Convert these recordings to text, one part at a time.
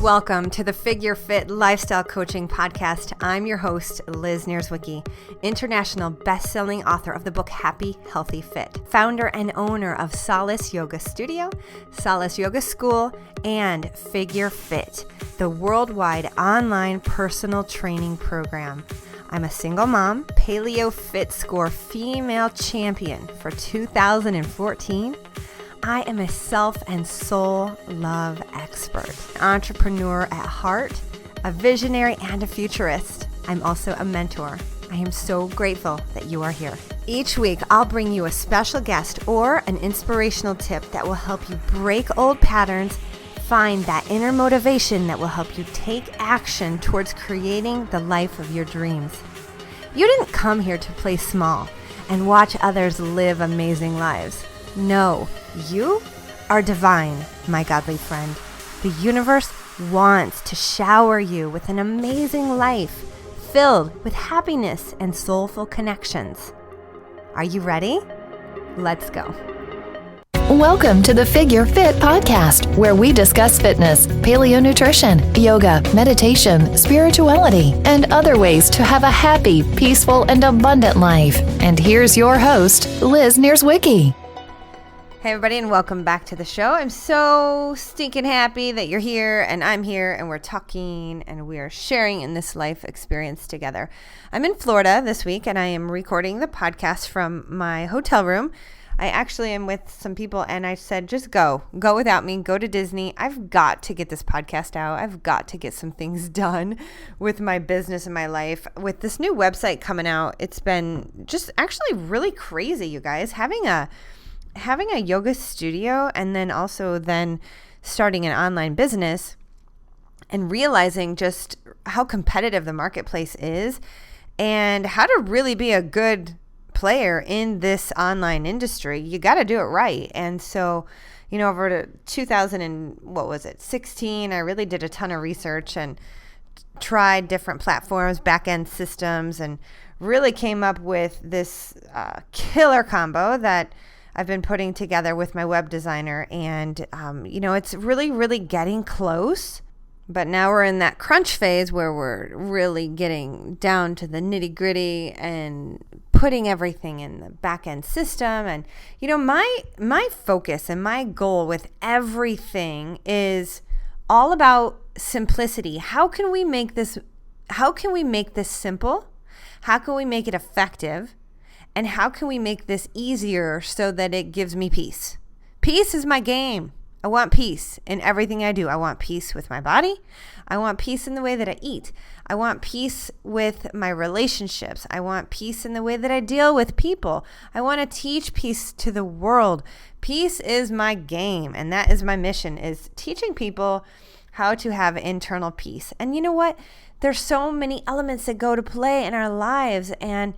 Welcome to the figureFIT Lifestyle Coaching Podcast. I'm your host, Liz Nierzwicki, international best-selling author of the book Happy, Healthy, Fit, founder and owner of Solace Yoga Studio, Solace Yoga School, and figureFIT, the worldwide online personal training program. I'm a single mom, Paleo Fit Score female champion for 2014. I am a self and soul love expert, an entrepreneur at heart, a visionary and a futurist. I'm also a mentor. I am so grateful that you are here. Each week, I'll bring you a special guest or an inspirational tip that will help you break old patterns, find that inner motivation that will help you take action towards creating the life of your dreams. You didn't come here to play small and watch others live amazing lives. No, you are divine, my godly friend. The universe wants to shower you with an amazing life filled with happiness and soulful connections. Are you ready? Let's go. Welcome to the figureFIT podcast, where we discuss fitness, paleo nutrition, yoga, meditation, spirituality, and other ways to have a happy, peaceful, and abundant life. And here's your host, Liz Nierzwicki. Hey everybody, and welcome back to the show. I'm so stinking happy that you're here and I'm here and we're talking and we are sharing in this life experience together. I'm in Florida this week and I am recording the podcast from my hotel room. I actually am with some people and I said, just go without me, go to Disney. I've got to get this podcast out. I've got to get some things done with my business and my life. With this new website coming out, it's been just actually really crazy, you guys. Having a yoga studio and then starting an online business and realizing just how competitive the marketplace is and how to really be a good player in this online industry. You got to do it right. And so, over to 2016, I really did a ton of research and tried different platforms, back-end systems, and really came up with this killer combo that I've been putting together with my web designer, and it's really, really getting close. But now we're in that crunch phase where we're really getting down to the nitty gritty and putting everything in the back end system. And my focus and my goal with everything is all about simplicity. How can we make this simple? How can we make it effective? And how can we make this easier so that it gives me peace? Peace is my game. I want peace in everything I do. I want peace with my body. I want peace in the way that I eat. I want peace with my relationships. I want peace in the way that I deal with people. I want to teach peace to the world. Peace is my game, and that is my mission, is teaching people how to have internal peace. And you know what? There's so many elements that go to play in our lives, and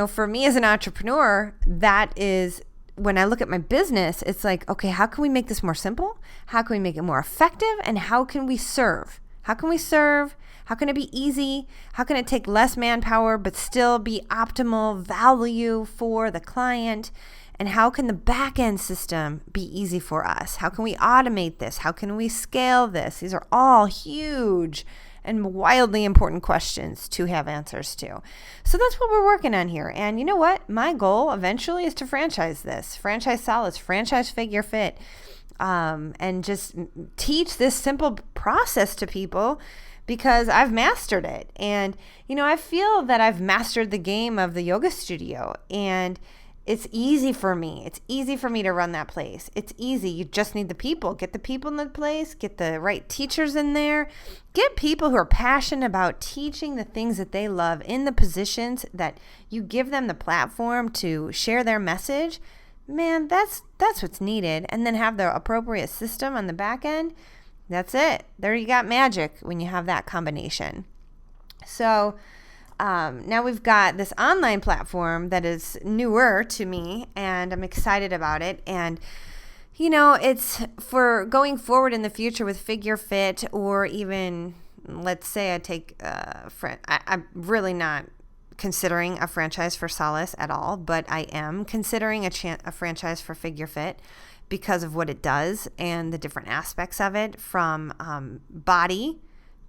for me as an entrepreneur, that is when I look at my business, it's like, okay, how can we make this more simple? How can we make it more effective? And how can we serve? How can we serve? How can it be easy? How can it take less manpower but still be optimal value for the client? And how can the back end system be easy for us? How can we automate this? How can we scale this? These are all huge and wildly important questions to have answers to. So that's what we're working on here. And you know what? My goal eventually is to franchise this, franchise Solace, franchise figureFIT, and just teach this simple process to people because I've mastered it. And, I feel that I've mastered the game of the yoga studio, and it's easy for me. It's easy for me to run that place. It's easy. You just need the people. Get the people in the place. Get the right teachers in there. Get people who are passionate about teaching the things that they love in the positions that you give them the platform to share their message. Man, that's what's needed. And then have the appropriate system on the back end. That's it. There you got magic when you have that combination. So now we've got this online platform that is newer to me, and I'm excited about it. And, it's for going forward in the future with figureFIT, or even, let's say I take I'm really not considering a franchise for Solace at all, but I am considering a franchise for figureFIT because of what it does and the different aspects of it, from body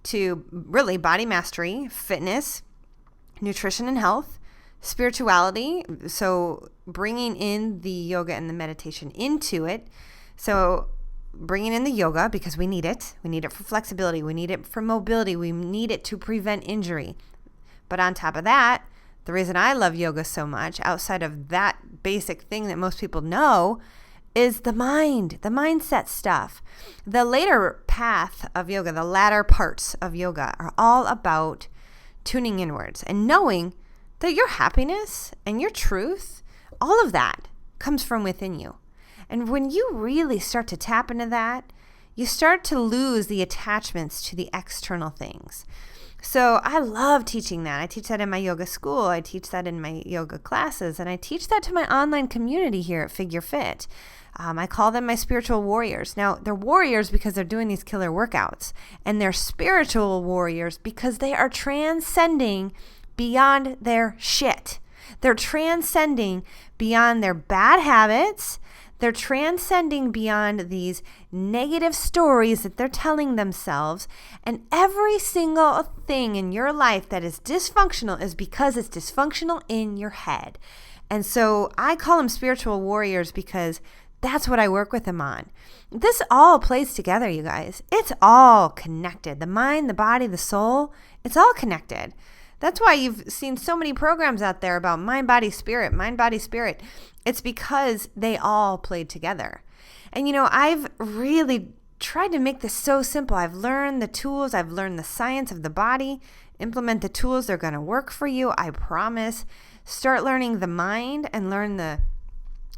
to really body mastery, fitness, nutrition and health, spirituality. So bringing in the yoga and the meditation into it. So bringing in the yoga because we need it. We need it for flexibility. We need it for mobility. We need it to prevent injury. But on top of that, the reason I love yoga so much, outside of that basic thing that most people know, is the mind, the mindset stuff. The later path of yoga, the latter parts of yoga are all about tuning inwards and knowing that your happiness and your truth, all of that comes from within you. And when you really start to tap into that, you start to lose the attachments to the external things. So I love teaching that. I teach that in my yoga school. I teach that in my yoga classes. And I teach that to my online community here at figureFIT. I call them my spiritual warriors. Now, they're warriors because they're doing these killer workouts. And they're spiritual warriors because they are transcending beyond their shit. They're transcending beyond their bad habits. They're transcending beyond these negative stories that they're telling themselves. And every single thing in your life that is dysfunctional is because it's dysfunctional in your head. And so I call them spiritual warriors because that's what I work with them on. This all plays together, you guys. It's all connected. The mind, the body, the soul, it's all connected. That's why you've seen so many programs out there about mind, body, spirit, mind, body, spirit. It's because they all played together. And I've really tried to make this so simple. I've learned the tools. I've learned the science of the body. Implement the tools. They're going to work for you. I promise. Start learning the mind and learn the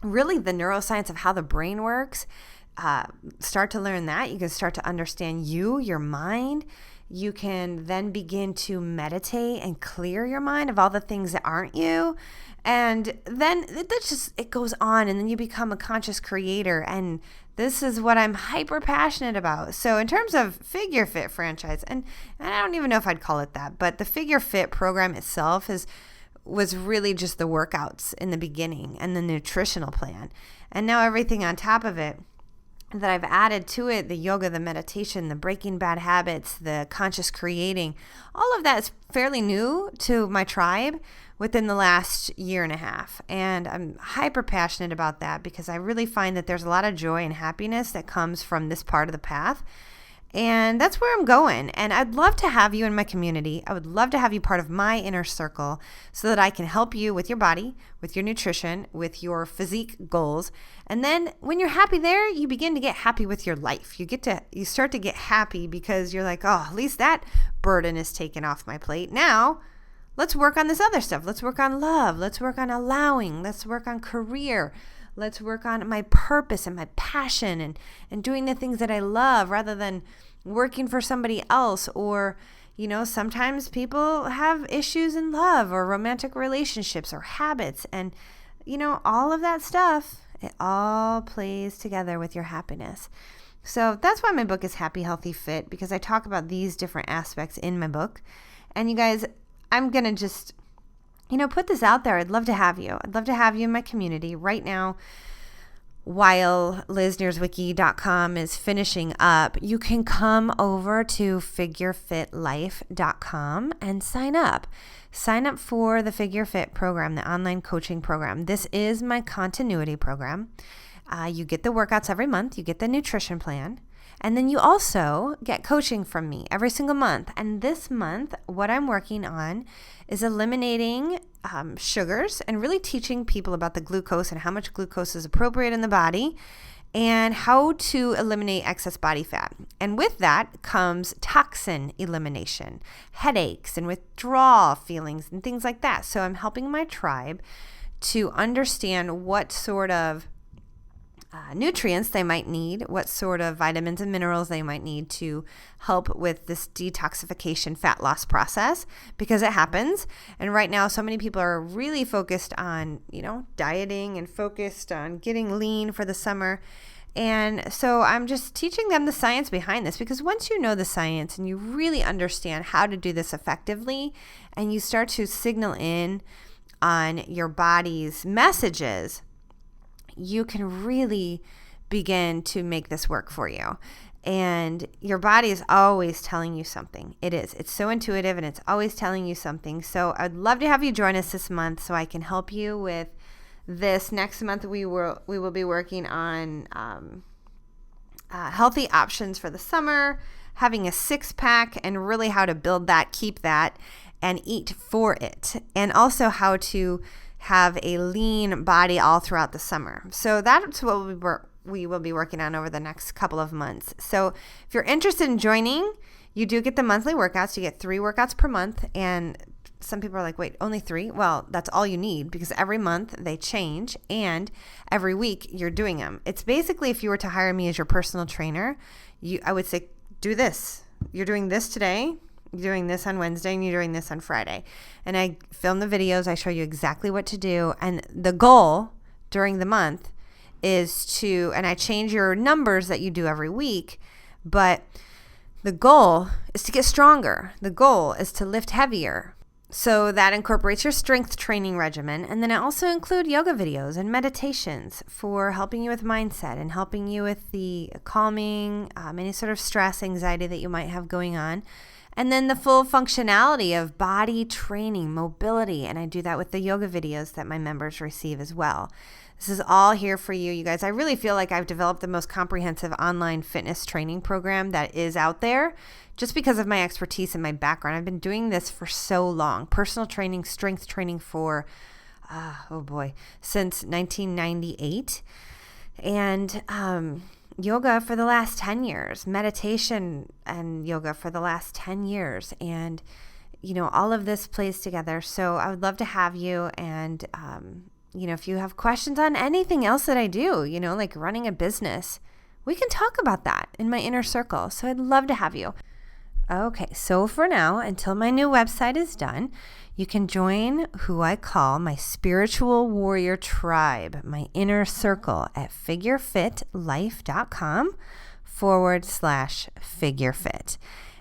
neuroscience of how the brain works. Start to learn that. You can start to understand your mind. You can then begin to meditate and clear your mind of all the things that aren't you. And then it goes on, and then you become a conscious creator. And this is what I'm hyper passionate about. So in terms of figureFIT franchise, and I don't even know if I'd call it that, but the figureFIT program itself was really just the workouts in the beginning and the nutritional plan. And now everything on top of it that I've added to it, the yoga, the meditation, the breaking bad habits, the conscious creating, all of that is fairly new to my tribe within the last year and a half. And I'm hyper passionate about that because I really find that there's a lot of joy and happiness that comes from this part of the path. And that's where I'm going. And I'd love to have you in my community. I would love to have you part of my inner circle so that I can help you with your body, with your nutrition, with your physique goals. And then when you're happy there, you begin to get happy with your life. You start to get happy because you're like, oh, at least that burden is taken off my plate. Now, let's work on this other stuff. Let's work on love. Let's work on allowing. Let's work on career. Let's work on my purpose and my passion and doing the things that I love rather than working for somebody else. Or, sometimes people have issues in love or romantic relationships or habits. And, all of that stuff, it all plays together with your happiness. So that's why my book is Happy, Healthy, Fit, because I talk about these different aspects in my book. And you guys, I'm going to just put this out there. I'd love to have you. I'd love to have you in my community right now. While Nierzwicki.com is finishing up, you can come over to figurefitlife.com and sign up. Sign up for the figureFIT program, the online coaching program. This is my continuity program. You get the workouts every month. You get the nutrition plan. And then you also get coaching from me every single month. And this month, what I'm working on is eliminating sugars and really teaching people about the glucose and how much glucose is appropriate in the body and how to eliminate excess body fat. And with that comes toxin elimination, headaches and withdrawal feelings and things like that. So I'm helping my tribe to understand what sort of nutrients they might need, what sort of vitamins and minerals they might need to help with this detoxification fat loss process, because it happens. And right now, so many people are really focused on, dieting and focused on getting lean for the summer. And so I'm just teaching them the science behind this, because once you know the science and you really understand how to do this effectively, and you start to signal in on your body's messages, you can really begin to make this work for you. And your body is always telling you something. It is. It's so intuitive and it's always telling you something. So I'd love to have you join us this month so I can help you with this. Next month, we will be working on healthy options for the summer, having a six-pack, and really how to build that, keep that, and eat for it. And also how to have a lean body all throughout the summer. So that's what we will be working on over the next couple of months. So if you're interested in joining, you do get the monthly workouts. You get 3 workouts per month. And some people are like, wait, only 3? Well, that's all you need, because every month they change and every week you're doing them. It's basically, if you were to hire me as your personal trainer, I would say, do this. You're doing this today. You're doing this on Wednesday, and you're doing this on Friday. And I film the videos. I show you exactly what to do. And the goal during the month is to, and I change your numbers that you do every week, but the goal is to get stronger. The goal is to lift heavier. So that incorporates your strength training regimen. And then I also include yoga videos and meditations for helping you with mindset and helping you with the calming, any sort of stress, anxiety that you might have going on. And then the full functionality of body training, mobility. And I do that with the yoga videos that my members receive as well. This is all here for you, you guys. I really feel like I've developed the most comprehensive online fitness training program that is out there just because of my expertise and my background. I've been doing this for so long. Personal training, strength training for, since 1998. And yoga for the last 10 years, meditation and yoga for the last 10 years. And, all of this plays together. So I would love to have you. And, if you have questions on anything else that I do, like running a business, we can talk about that in my inner circle. So I'd love to have you. Okay, so for now, until my new website is done, you can join who I call my spiritual warrior tribe, my inner circle, at figurefitlife.com/figurefit.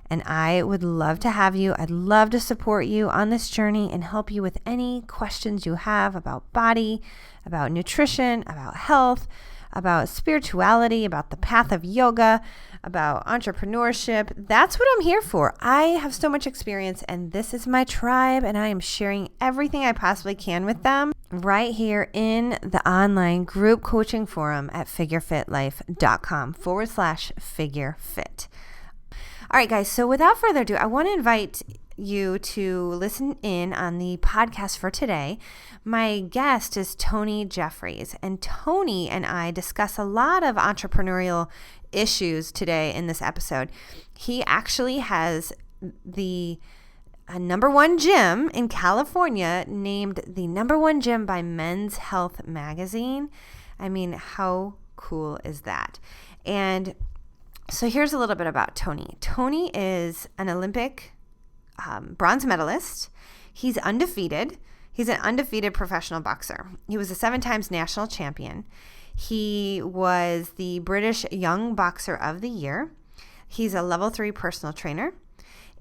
And I would love to have you. I'd love to support you on this journey and help you with any questions you have about body, about nutrition, about health, about spirituality, about the path of yoga, about entrepreneurship. That's what I'm here for. I have so much experience, and this is my tribe, and I am sharing everything I possibly can with them right here in the online group coaching forum at figurefitlife.com/figurefit. All right, guys, so without further ado, I want to invite you to listen in on the podcast for today. My guest is Tony Jeffries, and Tony and I discuss a lot of entrepreneurial issues today in this episode. He actually has the number one gym in California named the number one gym by Men's Health magazine. I mean, how cool is that? And so here's a little bit about Tony. Tony is an Olympic bronze medalist. He's undefeated. He's an undefeated professional boxer. He was a 7 times national champion. He was the British Young Boxer of the Year. He's a level 3 personal trainer,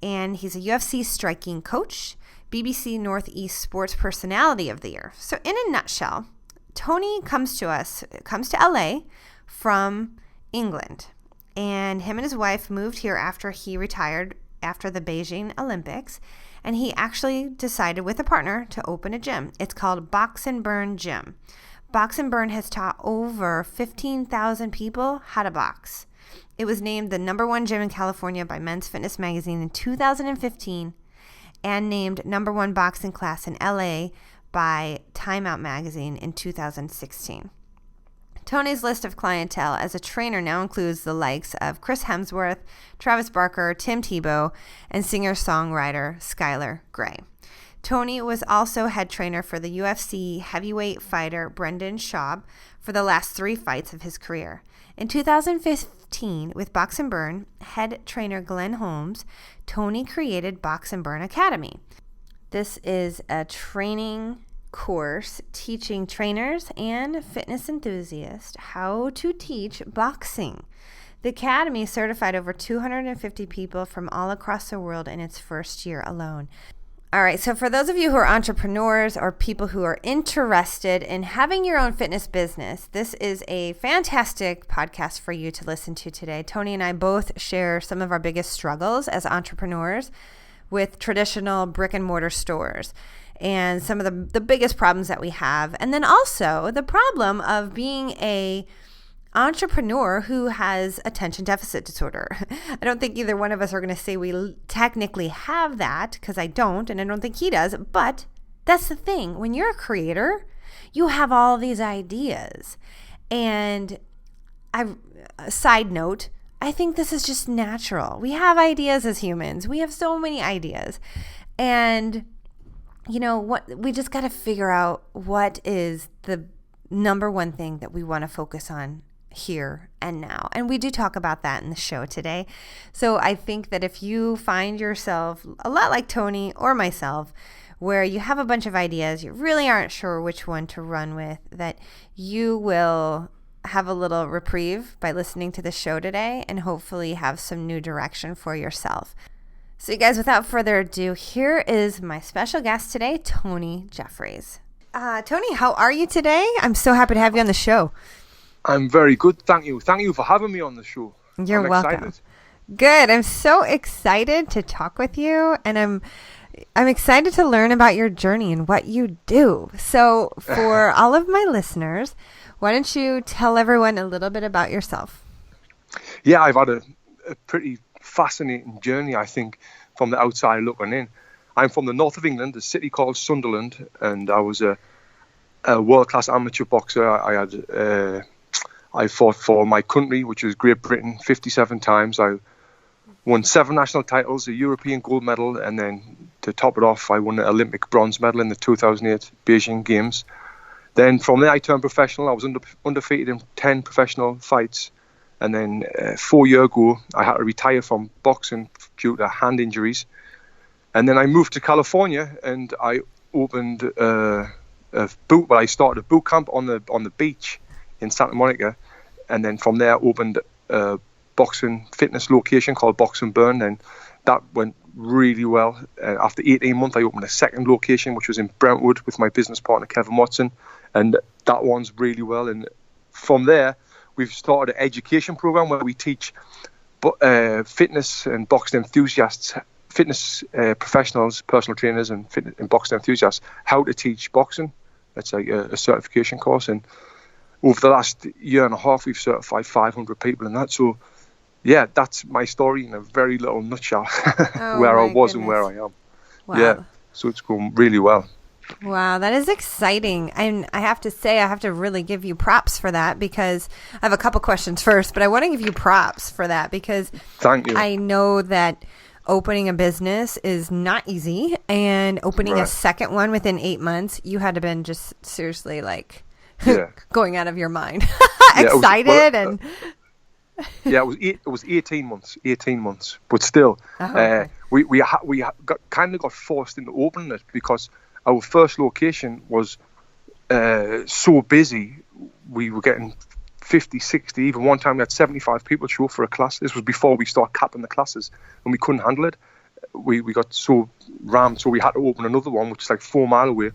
and he's a UFC striking coach, BBC Northeast Sports Personality of the Year. So in a nutshell, Tony comes to LA from England. And him and his wife moved here after he retired after the Beijing Olympics. And he actually decided with a partner to open a gym. It's called Box and Burn Gym. Box and Burn has taught over 15,000 people how to box. It was named the number one gym in California by Men's Fitness magazine in 2015 and named number one boxing class in LA by Time Out magazine in 2016. Tony's list of clientele as a trainer now includes the likes of Chris Hemsworth, Travis Barker, Tim Tebow, and singer-songwriter Skylar Grey. Tony was also head trainer for the UFC heavyweight fighter Brendan Schaub for the last 3 fights of his career. In 2015, with Box and Burn head trainer Glenn Holmes, Tony created Box and Burn Academy. This is a training course teaching trainers and fitness enthusiasts how to teach boxing. The Academy certified over 250 people from all across the world in its first year alone. All right. So for those of you who are entrepreneurs or people who are interested in having your own fitness business, this is a fantastic podcast for you to listen to today. Tony and I both share some of our biggest struggles as entrepreneurs with traditional brick and mortar stores and some of the biggest problems that we have. And then also the problem of being a entrepreneur who has attention deficit disorder. I don't think either one of us are going to say we technically have that, because I don't, and I don't think he does. But that's the thing. When you're a creator, you have all these ideas. And side note, I think this is just natural. We have ideas as humans. We have so many ideas. And you know what? We just got to figure out what is the number one thing that we want to focus on here and now. And we do talk about that in the show today. So I think that if you find yourself a lot like Tony or myself, where you have a bunch of ideas, you really aren't sure which one to run with, that you will have a little reprieve by listening to the show today and hopefully have some new direction for yourself. So you guys, without further ado, here is my special guest today, Tony Jeffries. Tony, how are you today? I'm so happy to have you on the show. I'm very good, thank you. Thank you for having me on the show. You're welcome. Good. I'm so excited to talk with you, and I'm excited to learn about your journey and what you do. So for all of my listeners, why don't you tell everyone a little bit about yourself? Yeah, I've had a pretty fascinating journey, I think, from the outside looking in. I'm from the north of England, a city called Sunderland, and I was a world-class amateur boxer. I fought for my country, which was Great Britain, 57 times. I won 7 national titles, a European gold medal, and then to top it off, I won an Olympic bronze medal in the 2008 Beijing Games. Then from there, I turned professional. I was undefeated in 10 professional fights. And then 4 years ago, I had to retire from boxing due to hand injuries. And then I moved to California, and I opened I started a boot camp on the beach in Santa Monica, and then from there opened a boxing fitness location called Box and Burn, and that went really well. After 18 months, I opened a second location, which was in Brentwood with my business partner Kevin Watson, and that one's really well. And from there, we've started an education program where we teach fitness and boxing enthusiasts, fitness professionals, personal trainers, and boxing enthusiasts how to teach boxing. It's like a certification course, and over the last year and a half, we've certified 500 people in that. So, yeah, that's my story in a very little nutshell, where I was and where I am. Wow. Yeah, so it's going really well. Wow, that is exciting. And I have to say, I have to really give you props for that, because I have a couple questions first, but I want to give you props for that, because Thank you. I know that opening a business is not easy, and opening a second one within 8 months, you had to been just seriously like going out of your mind, excited. It was 18 months, but still, we got forced into opening it because our first location was so busy. We were getting 50, 60, even one time we had 75 people show up for a class. This was before we started capping the classes, and we couldn't handle it. We got so rammed, so we had to open another one, which is like 4 miles away,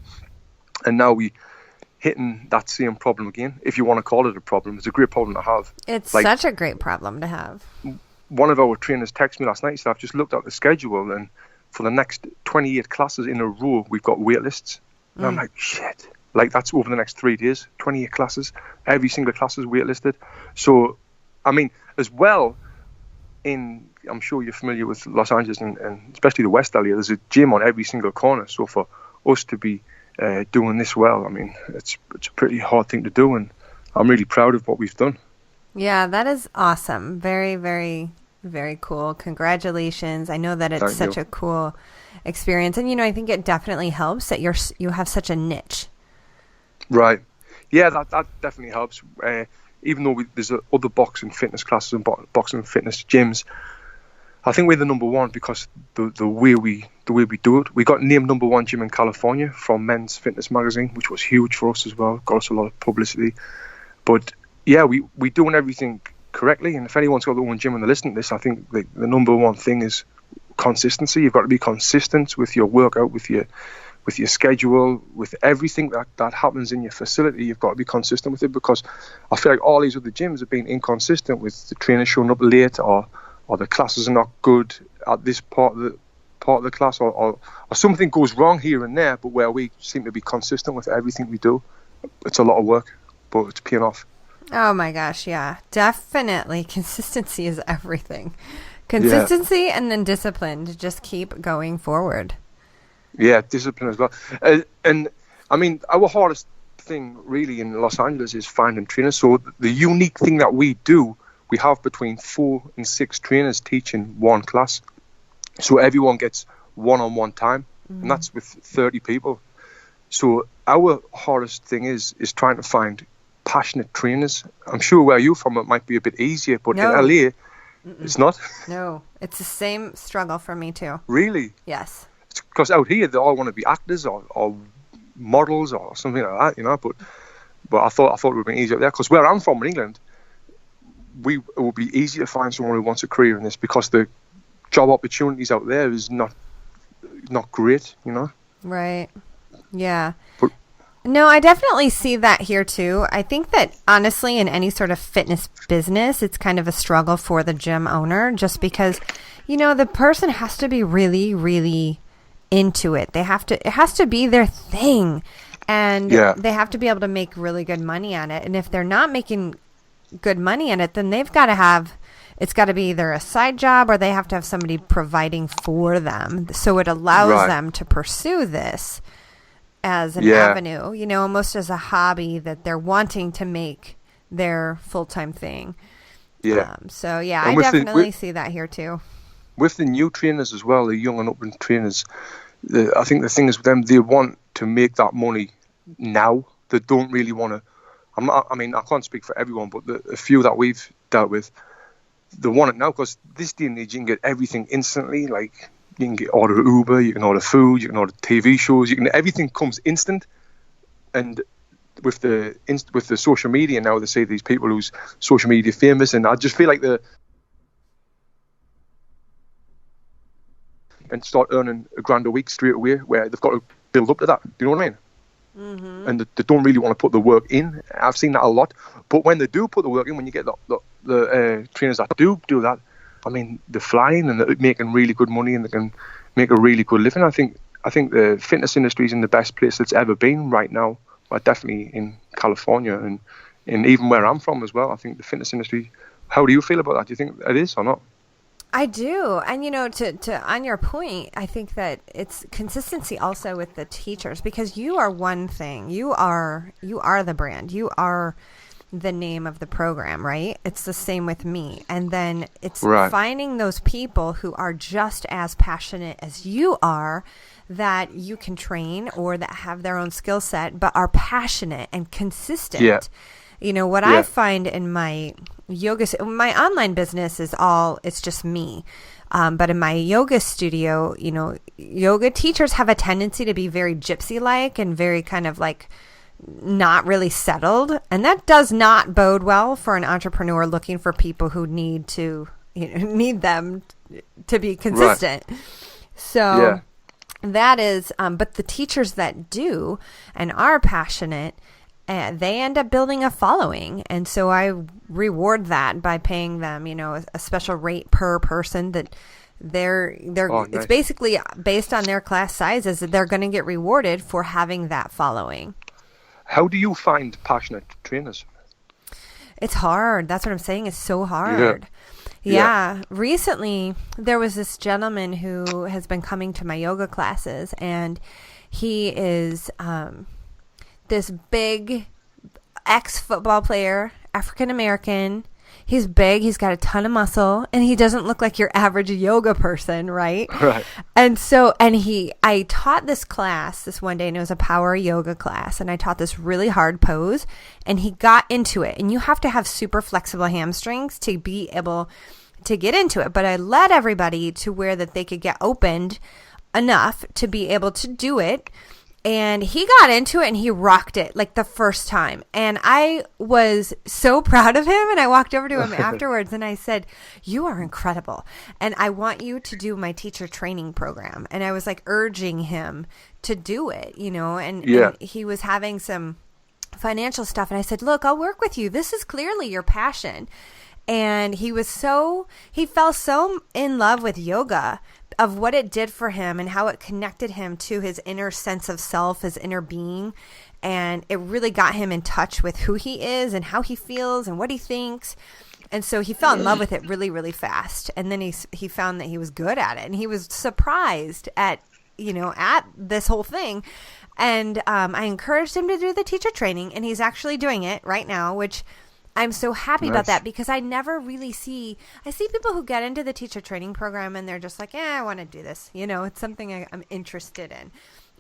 and now we hitting that same problem again, if you want to call it a problem. It's a great problem to have. It's such a great problem to have. One of our trainers texted me last night. He said, I've just looked at the schedule, and for the next 28 classes in a row, we've got wait lists. And I'm like, shit. Like, that's over the next 3 days, 28 classes. Every single class is waitlisted. So, I mean, as well, I'm sure you're familiar with Los Angeles and especially the West area, there's a gym on every single corner. So for us to be doing this well, I mean, it's a pretty hard thing to do, and I'm really proud of what we've done. Yeah, that is awesome. Very, very, very cool. Congratulations. I know that it's such a cool experience, and I think it definitely helps that you have such a niche. Right. Yeah, that definitely helps. Even though there's other boxing fitness classes and boxing fitness gyms, I think we're the number one because the way we do it. We got named number one gym in California from Men's Fitness magazine, which was huge for us as well. Got us a lot of publicity. But yeah, we doing everything correctly. And if anyone's got their own gym and they're listening to this, I think the number one thing is consistency. You've got to be consistent with your workout, with your schedule, with everything that happens in your facility. You've got to be consistent with it, because I feel like all these other gyms have been inconsistent with the trainers showing up late, or the classes are not good at this part of the class, or something goes wrong here and there. But where we seem to be consistent with everything we do, it's a lot of work, but it's paying off. Oh my gosh, yeah, definitely. Consistency is everything. Consistency and then discipline to just keep going forward. Yeah, discipline as well. And I mean, our hardest thing really in Los Angeles is finding trainers. So the unique thing that we do, we have between 4 and 6 trainers teaching one class. So everyone gets one-on-one time, and that's with 30 people. So our hardest thing is trying to find passionate trainers. I'm sure where you're from, it might be a bit easier, but in LA, it's not. No, it's the same struggle for me too. Really? Yes. Because out here, they all want to be actors or models or something like that, you know. But I thought it would be easier there, because where I'm from in England, it would be easy to find someone who wants a career in this, because the job opportunities out there is not great, you know. Right. Yeah. But, no, I definitely see that here too. I think that honestly, in any sort of fitness business, it's kind of a struggle for the gym owner, just because, you know, the person has to be really, really into it. It has to be their thing, and they have to be able to make really good money on it. And if they're not making good money on it, then it's got to be either a side job, or they have to have somebody providing for them. So it allows them to pursue this as an avenue, you know, almost as a hobby that they're wanting to make their full-time thing. Yeah. I definitely see that here too. With the new trainers as well, the young and up-and trainers, I think the thing is with them, they want to make that money now. They don't really want to. I can't speak for everyone, but the few that we've dealt with, they want it now, because this day and age you can get everything instantly. Like, you can order Uber, you can order food, you can order TV shows, everything comes instant. And with the social media now, they say these people who's social media famous, and I just feel like and start earning $1,000 a week straight away, where they've got to build up to that. Do you know what I mean? Mm-hmm. And they don't really want to put the work in. I've seen that a lot. But when they do put the work in, when you get the trainers that do that, I mean, they're flying and they're making really good money, and they can make a really good living. I think the fitness industry is in the best place it's ever been right now. But definitely in California and even where I'm from as well. I think the fitness industry. How do you feel about that? Do you think it is or not? I do. And, you know, to on your point, I think that it's consistency also with the teachers, because you are one thing. You are the brand. You are the name of the program, right? It's the same with me. And then it's finding those people who are just as passionate as you are, that you can train, or that have their own skill set, but are passionate and consistent. Yeah. You know, what I find in my my online business it's just me. But in my yoga studio, you know, yoga teachers have a tendency to be very gypsy-like and very kind of like not really settled. And that does not bode well for an entrepreneur looking for people who need them to be consistent. Right. So that is, but the teachers that do and are passionate, they end up building a following. And so I reward that by paying them, you know, a special rate per person that nice. It's basically based on their class sizes that they're going to get rewarded for having that following. How do you find passionate trainers? It's hard. That's what I'm saying. It's so hard. Yeah. Recently, there was this gentleman who has been coming to my yoga classes, and he is this big ex-football player, African-American. He's big. He's got a ton of muscle, and he doesn't look like your average yoga person, right? Right. And so, I taught this class this one day, and it was a power yoga class, and I taught this really hard pose, and he got into it. And you have to have super flexible hamstrings to be able to get into it. But I led everybody to where that they could get opened enough to be able to do it. And he got into it and he rocked it like the first time. And I was so proud of him. And I walked over to him afterwards and I said, "You are incredible. And I want you to do my teacher training program." And I was like urging him to do it, and he was having some financial stuff. And I said, "Look, I'll work with you. This is clearly your passion." And he fell so in love with yoga, of what it did for him and how it connected him to his inner sense of self, his inner being. And it really got him in touch with who he is and how he feels and what he thinks. And so he fell in love with it really, really fast. And then he found that he was good at it. And he was surprised at this whole thing. And I encouraged him to do the teacher training. And he's actually doing it right now, which I'm so happy about that, because I never really I see people who get into the teacher training program and they're just like, I want to do this. It's something I'm interested in.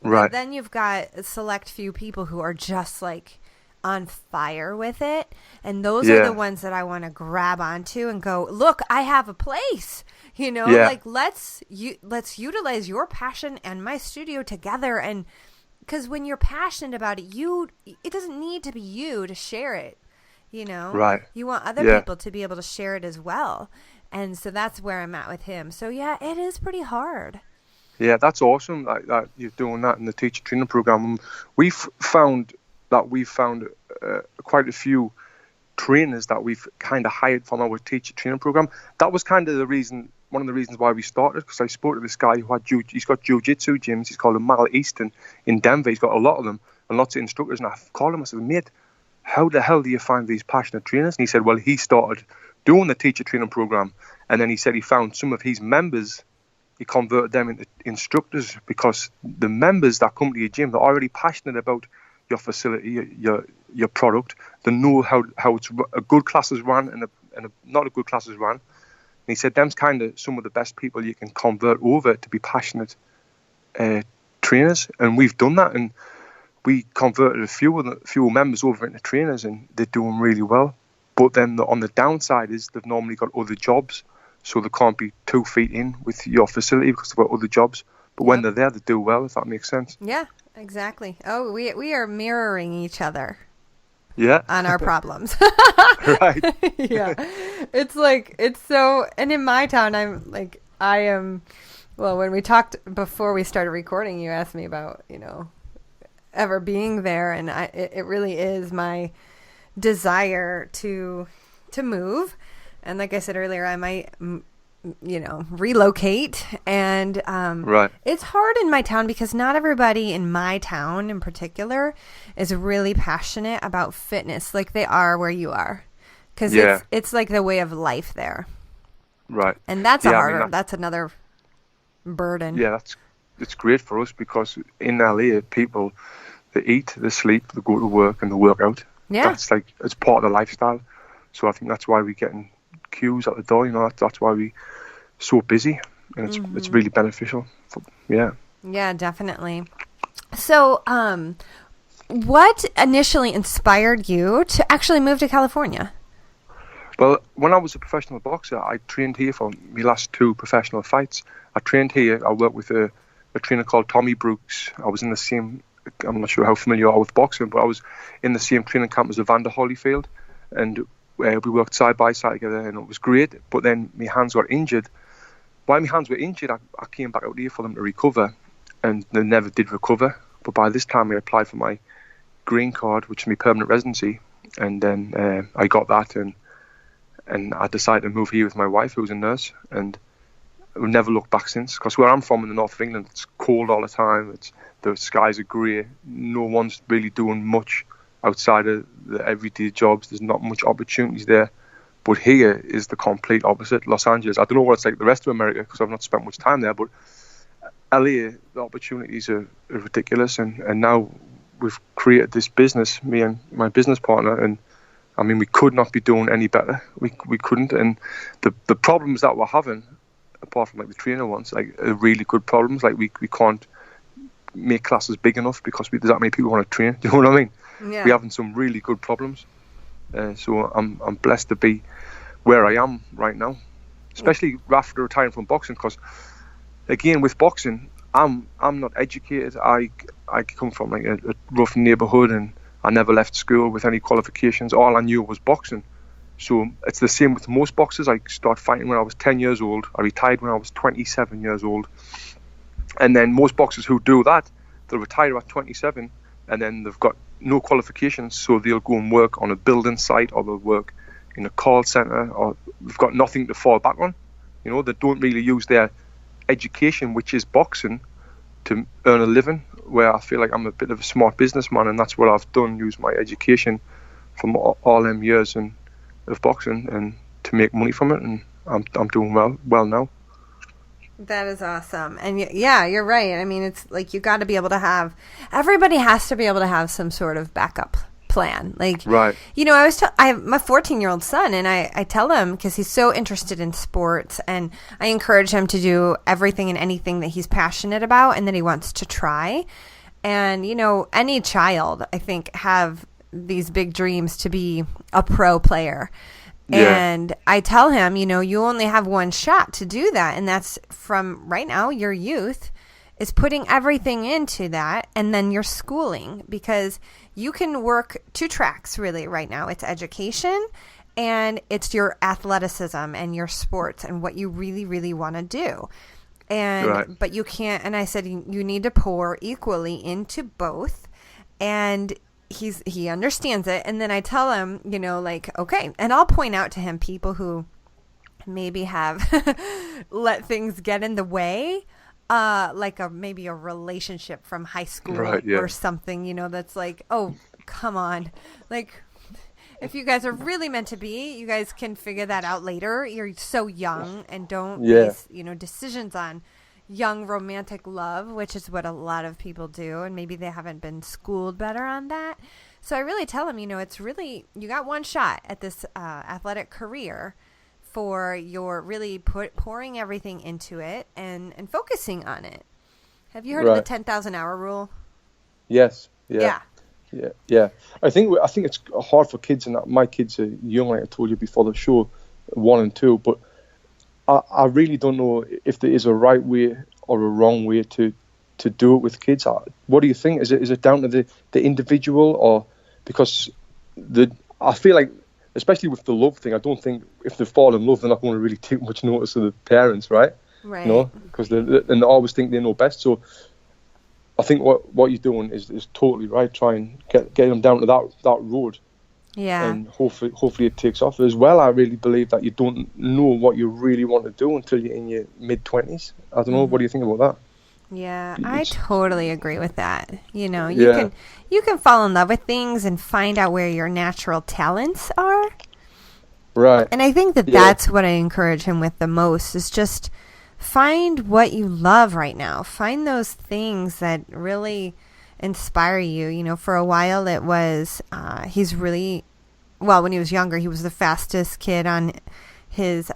Right. But then you've got a select few people who are just like on fire with it. And those are the ones that I want to grab onto and go, look, I have a place, like let's utilize your passion and my studio together. And because when you're passionate about it, it doesn't need to be you to share it. Right. You want other people to be able to share it as well. And so that's where I'm at with him. So yeah, it is pretty hard. Yeah, that's awesome that you're doing that in the teacher training program. We've found quite a few trainers that we've kind of hired from our teacher training program. That was kind of one of the reasons why we started, because I spoke to this guy who he's got jiu-jitsu gyms. He's called Mal Easton in Denver. He's got a lot of them and lots of instructors. And I called him, I said, "Mate, how the hell do you find these passionate trainers?" And he said, well, he started doing the teacher training program. And then he said he found some of his members, he converted them into instructors, because the members that come to your gym, they're already passionate about your facility, your product. They know how a good class is run and a not a good class is run. And he said, them's kind of some of the best people you can convert over to be passionate trainers. And we've done that. And we converted a few members over into trainers, and they're doing really well. But then on the downside is they've normally got other jobs, so they can't be 2 feet in with your facility because they've got other jobs. But when they're there, they do well, if that makes sense. Yeah, exactly. Oh, we are mirroring each other. Yeah. On our problems. Right. Yeah. It's so, and in my town, when we talked before we started recording, you asked me about, ever being there, and it really is my desire to move. And like I said earlier, I might relocate, and right. It's hard in my town because not everybody in my town in particular is really passionate about fitness like they are where you are, because it's like the way of life there. Right. And that's that's another burden. Yeah, it's great for us, because in LA people, they eat, they sleep, they go to work, and they work out. Yeah. It's part of the lifestyle. So I think that's why we're getting queues at the door. That's why we're so busy, and it's really beneficial. Yeah, definitely. So, what initially inspired you to actually move to California? Well, when I was a professional boxer, I trained here for my last 2 professional fights. I trained here. I worked with a trainer called Tommy Brooks. I was in the same, I'm not sure how familiar you are with boxing, but I was in the same training camp as Evander Holyfield, and we worked side by side together, and it was great. But then my hands got injured. While my hands were injured, I came back out here for them to recover, and they never did recover. But by this time, I applied for my green card, which is my permanent residency, and then I got that, and I decided to move here with my wife, who's a nurse, and we've never looked back since. Because where I'm from in the north of England, it's cold all the time. The skies are grey. No one's really doing much outside of the everyday jobs. There's not much opportunities there. But here is the complete opposite. Los Angeles, I don't know what it's like the rest of America, because I've not spent much time there, but LA, the opportunities are ridiculous. And now we've created this business, me and my business partner, and I mean, we could not be doing any better. We couldn't. And the problems that we're having, apart from like the trainer ones, like are really good problems. Like we can't make classes big enough because there's that many people who want to train. Do you know what I mean? Yeah. We're having some really good problems. So I'm blessed to be where I am right now, especially after retiring from boxing. Because again, with boxing, I'm not educated. I come from like a rough neighborhood, and I never left school with any qualifications. All I knew was boxing. So it's the same with most boxers. I started fighting when I was 10 years old. I retired when I was 27 years old. And then most boxers who do that, they'll retire at 27, and then they've got no qualifications, so they'll go and work on a building site, or they'll work in a call center, or they've got nothing to fall back on. You know, they don't really use their education, which is boxing, to earn a living, where I feel like I'm a bit of a smart businessman, and that's what I've done, use my education from all them years of boxing and to make money from it, and I'm doing well now. That is awesome. And yeah, you're right. I mean, it's like you got to be able to have, everybody has to be able to have some sort of backup plan. Like, right. You know, I have my 14-year-old son, and I tell him, because he's so interested in sports, and I encourage him to do everything and anything that he's passionate about and that he wants to try. And, you know, any child, I think, have these big dreams to be a pro player. Yeah. And I tell him, you know, you only have one shot to do that. And that's from right now, your youth is putting everything into that, and then your schooling, because you can work two tracks really right now. It's education and it's your athleticism and your sports and what you really, really want to do. And, right. But you can't, and I said, you need to pour equally into both. And he understands it. And then I tell him, you know, like, okay. And I'll point out to him people who maybe have let things get in the way, like maybe a relationship from high school, right, yeah, or something, you know, that's like, oh, come on. Like, if you guys are really meant to be, you guys can figure that out later. You're so young, and don't base, you know, decisions on young romantic love, which is what a lot of people do, and maybe they haven't been schooled better on that. So I really tell them, you know, it's really, you got one shot at this athletic career for your really pouring everything into it and focusing on it. Have you heard of the 10,000 hour rule? Yes. Yeah. I think it's hard for kids, and my kids are young, like I told you before the show, 1 and 2, but I really don't know if there is a right way or a wrong way to do it with kids. What do you think? Is it down to the individual, or because I feel like, especially with the love thing, I don't think if they fall in love, they're not going to really take much notice of the parents, right? Right. You know, because they always think they know best. So I think what you're doing is totally right. Try and get them down to that road. Yeah. And hopefully it takes off. As well, I really believe that you don't know what you really want to do until you're in your mid-20s. I don't know. What do you think about that? Yeah, I totally agree with that. You know, you can fall in love with things and find out where your natural talents are. Right. And I think that's what I encourage him with the most, is just find what you love right now. Find those things that really inspire you. You know, for a while it was, he's really, well, when he was younger, he was the fastest kid on his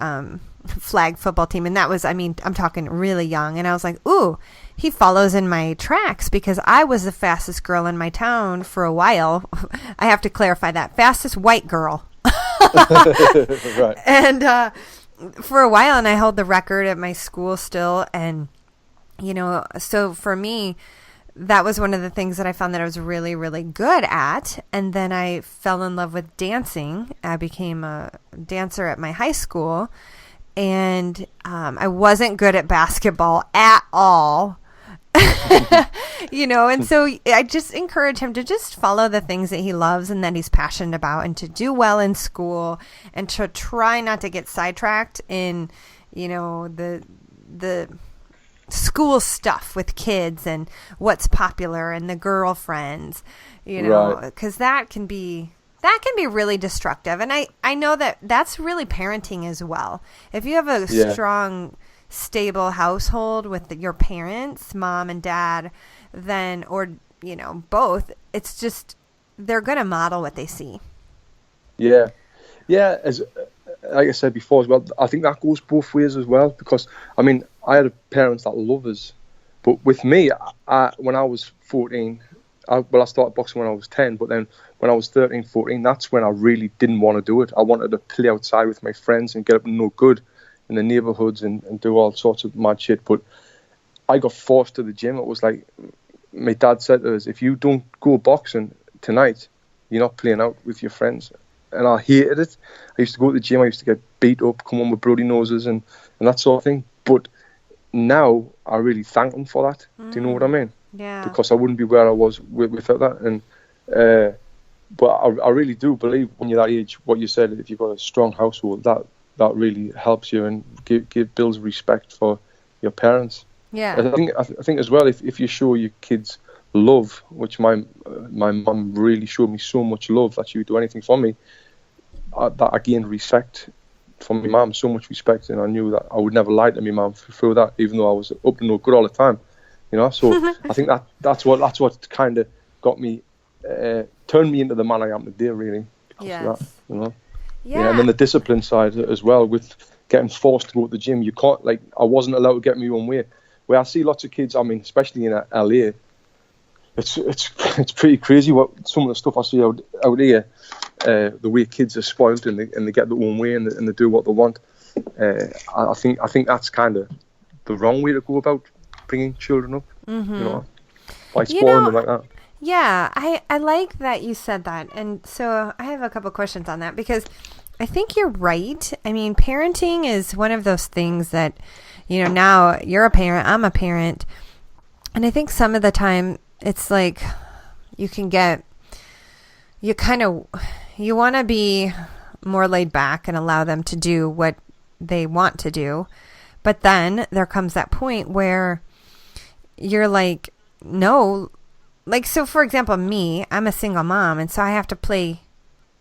flag football team. And that was, I mean, I'm talking really young. And I was like, ooh, he follows in my tracks, because I was the fastest girl in my town for a while. I have to clarify that. Fastest white girl. Right. And for a while, and I held the record at my school still. And, you know, so for me, that was one of the things that I found that I was really, really good at. And then I fell in love with dancing. I became a dancer at my high school. And I wasn't good at basketball at all. You know, and so I just encourage him to just follow the things that he loves and that he's passionate about, and to do well in school, and to try not to get sidetracked in, you know, the school stuff with kids and what's popular and the girlfriends, you know, because that can be really destructive. And I know that that's really parenting as well. If you have a strong, stable household with your parents, mom and dad, then, or, you know, both, it's just, they're going to model what they see. Yeah. As like I said before as well, I think that goes both ways as well, because I mean, I had parents that love us, but with me, when I was 14, I started boxing when I was 10, but then when I was 13, 14, that's when I really didn't want to do it. I wanted to play outside with my friends and get up and know good in the neighborhoods and do all sorts of mad shit. But I got forced to the gym. It was like my dad said to us, if you don't go boxing tonight, you're not playing out with your friends. And I hated it. I used to go to the gym. I used to get beat up, come on with bloody noses and that sort of thing. But now I really thank him for that. Do you know what I mean? Yeah. Because I wouldn't be where I was without that. And but I really do believe when you're that age, what you said, if you've got a strong household, that really helps you and builds respect for your parents. Yeah. I think as well, if you show your kids love, which my mum really showed me so much love that she would do anything for me, that I gained respect from my mum, so much respect, and I knew that I would never lie to my mum through that, even though I was up to no good all the time, you know. So I think that's what kind of got me, turned me into the man I am today, really, because of that, you know. Yeah, and then the discipline side as well, with getting forced to go to the gym. You can't, like, I wasn't allowed to get my own way. Where I see lots of kids, I mean, especially in LA, it's pretty crazy what some of the stuff I see out here. The way kids are spoiled and they get their own way and they do what they want. I think that's kind of the wrong way to go about bringing children up. Mm-hmm. You know, by spoiling them like that. Yeah, I like that you said that. And so I have a couple questions on that, because I think you're right. I mean, parenting is one of those things that, you know, now you're a parent, I'm a parent. And I think some of the time it's like you want to be more laid back and allow them to do what they want to do. But then there comes that point where you're like, no. Like, so for example, I'm a single mom, and so I have to play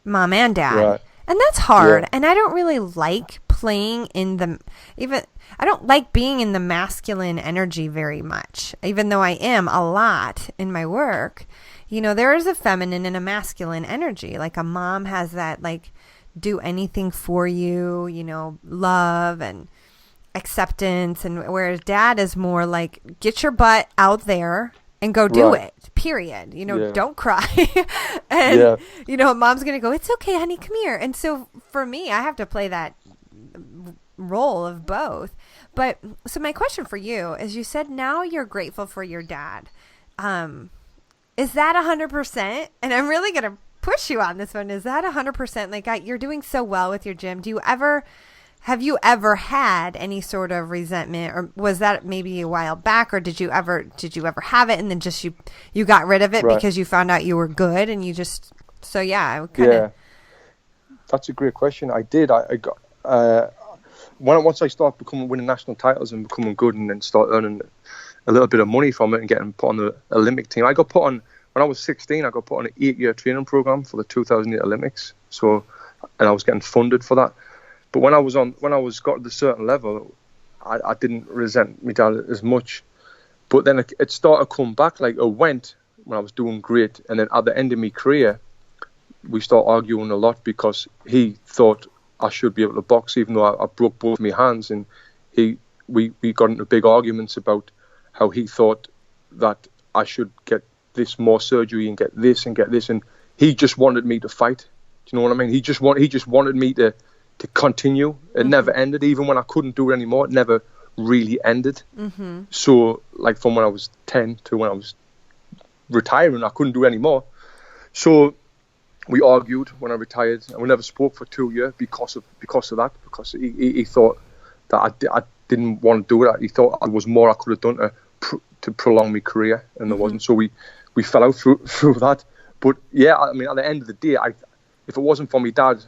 mom and dad. Right. And that's hard. Yeah. And I don't really like playing I don't like being in the masculine energy very much, even though I am a lot in my work. You know, there is a feminine and a masculine energy. Like a mom has that, like, do anything for you, you know, love and acceptance. And whereas dad is more like, get your butt out there and go do it, period. You know, don't cry. And, you know, mom's going to go, it's okay, honey, come here. And so for me, I have to play that role of both. But so my question for you is, you said now you're grateful for your dad. Is that 100%? And I'm really going to push you on this one. Is that 100%? Like, you're doing so well with your gym. Have you ever had any sort of resentment, or was that maybe a while back, or did you ever have it and then just you got rid of it because you found out you were good and you just, so yeah, that's a great question. I did. I got, once I started winning national titles and becoming good and then start earning a little bit of money from it and getting put on the Olympic team, I got put on, when I was 16, I got put on an 8-year training program for the 2008 Olympics. So, and I was getting funded for that. But when I got to a certain level, I didn't resent my dad as much. But then it started to come back. Like, it went when I was doing great, and then at the end of my career, we started arguing a lot because he thought I should be able to box, even though I broke both my hands. And we got into big arguments about how he thought that I should get this more surgery and get this, and he just wanted me to fight. Do you know what I mean? He just wanted me to continue. It never ended. Even when I couldn't do it anymore, it never really ended. Mm-hmm. So, like, from when I was 10 to when I was retiring, I couldn't do it anymore. So we argued when I retired, and we never spoke for 2 years because of that. Because he thought that I didn't want to do it. He thought there was more I could have done to prolong my career, and there wasn't. So we fell out through that. But yeah, I mean, at the end of the day, if it wasn't for my dad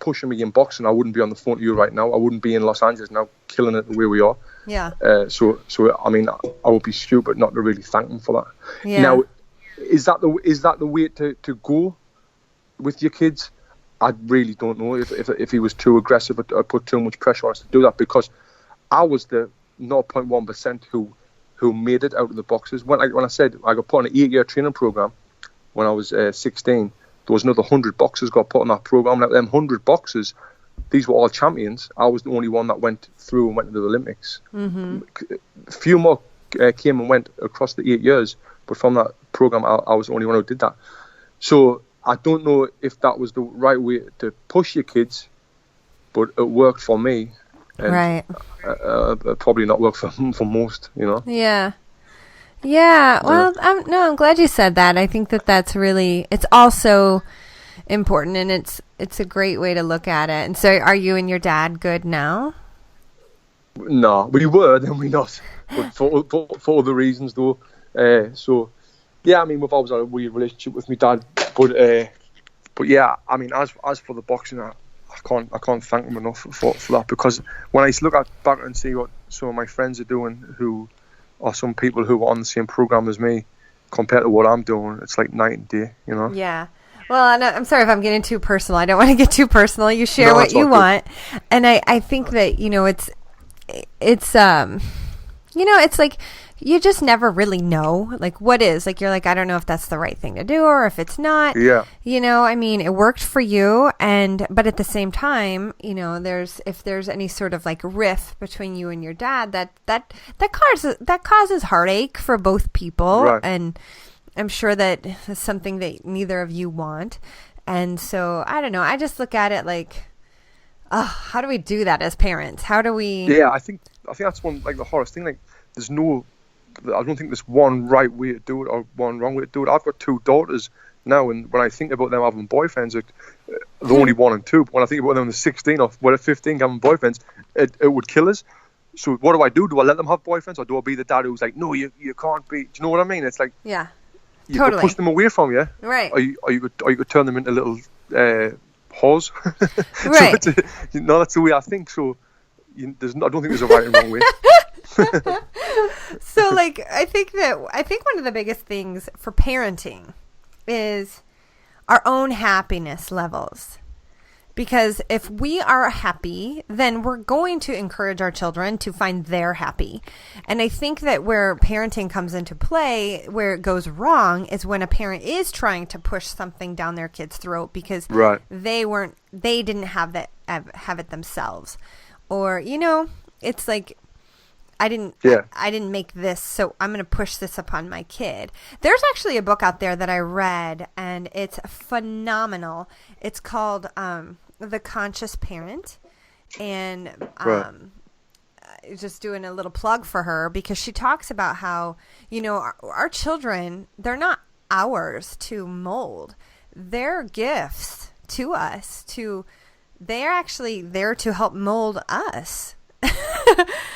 pushing me in boxing, I wouldn't be on the phone to you right now. I wouldn't be in Los Angeles now, killing it the way we are. Yeah. So I mean, I would be stupid not to really thank him for that. Yeah. Now, is that the way to go with your kids? I really don't know if he was too aggressive or put too much pressure on us to do that, because I was the 0.1% who made it out of the boxes. When I said I got put on an 8-year training program when I was 16. There was another 100 boxers got put on that program. Now, them 100 boxers, these were all champions. I was the only one that went through and went to the Olympics. Mm-hmm. A few more came and went across the 8 years, but from that program, I was the only one who did that. So I don't know if that was the right way to push your kids, but it worked for me. and right. probably not work for most, Yeah. Yeah. Well, I'm glad you said that. I think that's really, it's also important, and it's a great way to look at it. And so are you and your dad good now? No, we were, then we not. But for other reasons, though. So, yeah, I mean, we've always had a weird relationship with my dad. But yeah, I mean, as for the boxing, I can't thank him enough for that, because when I used to look back and see what some of my friends are doing, or some people who are on the same program as me, compared to what I'm doing, it's like night and day, Yeah. Well, I'm sorry if I'm getting too personal. I don't want to get too personal. You share what you want. And I think that, it's like you just never really know, like, what is, like, you're like, I don't know if that's the right thing to do or if it's not. Yeah. I mean, it worked for you, but at the same time, if there's any sort of like rift between you and your dad, that causes heartache for both people. Right. And I'm sure that is something that neither of you want. And so, I don't know. I just look at it like, how do we do that as parents? How do we? Yeah, I think that's one, like, the hardest thing. Like, I don't think there's one right way to do it or one wrong way to do it. I've got 2 daughters now, and when I think about them having boyfriends, they're only 1 and 2. But when I think about them when they're 16 or 15 having boyfriends, it would kill us. So what do? Do I let them have boyfriends, or do I be the dad who's like, no, you can't be? Do you know what I mean? It's like, yeah, you totally. could push them away from you, right? Or you could turn them into little whores. Right. So that's the way I think. So I don't think there's a right and wrong way. So, like, I think one of the biggest things for parenting is our own happiness levels. Because if we are happy, then we're going to encourage our children to find they're happy. And I think that where parenting comes into play, where it goes wrong, is when a parent is trying to push something down their kid's throat because they didn't have it themselves. Or, it's like, I didn't make this, so I'm going to push this upon my kid. There's actually a book out there that I read, and it's phenomenal. It's called The Conscious Parent, and just doing a little plug for her, because she talks about how, our children, they're not ours to mold. They're gifts to us. They're actually there to help mold us.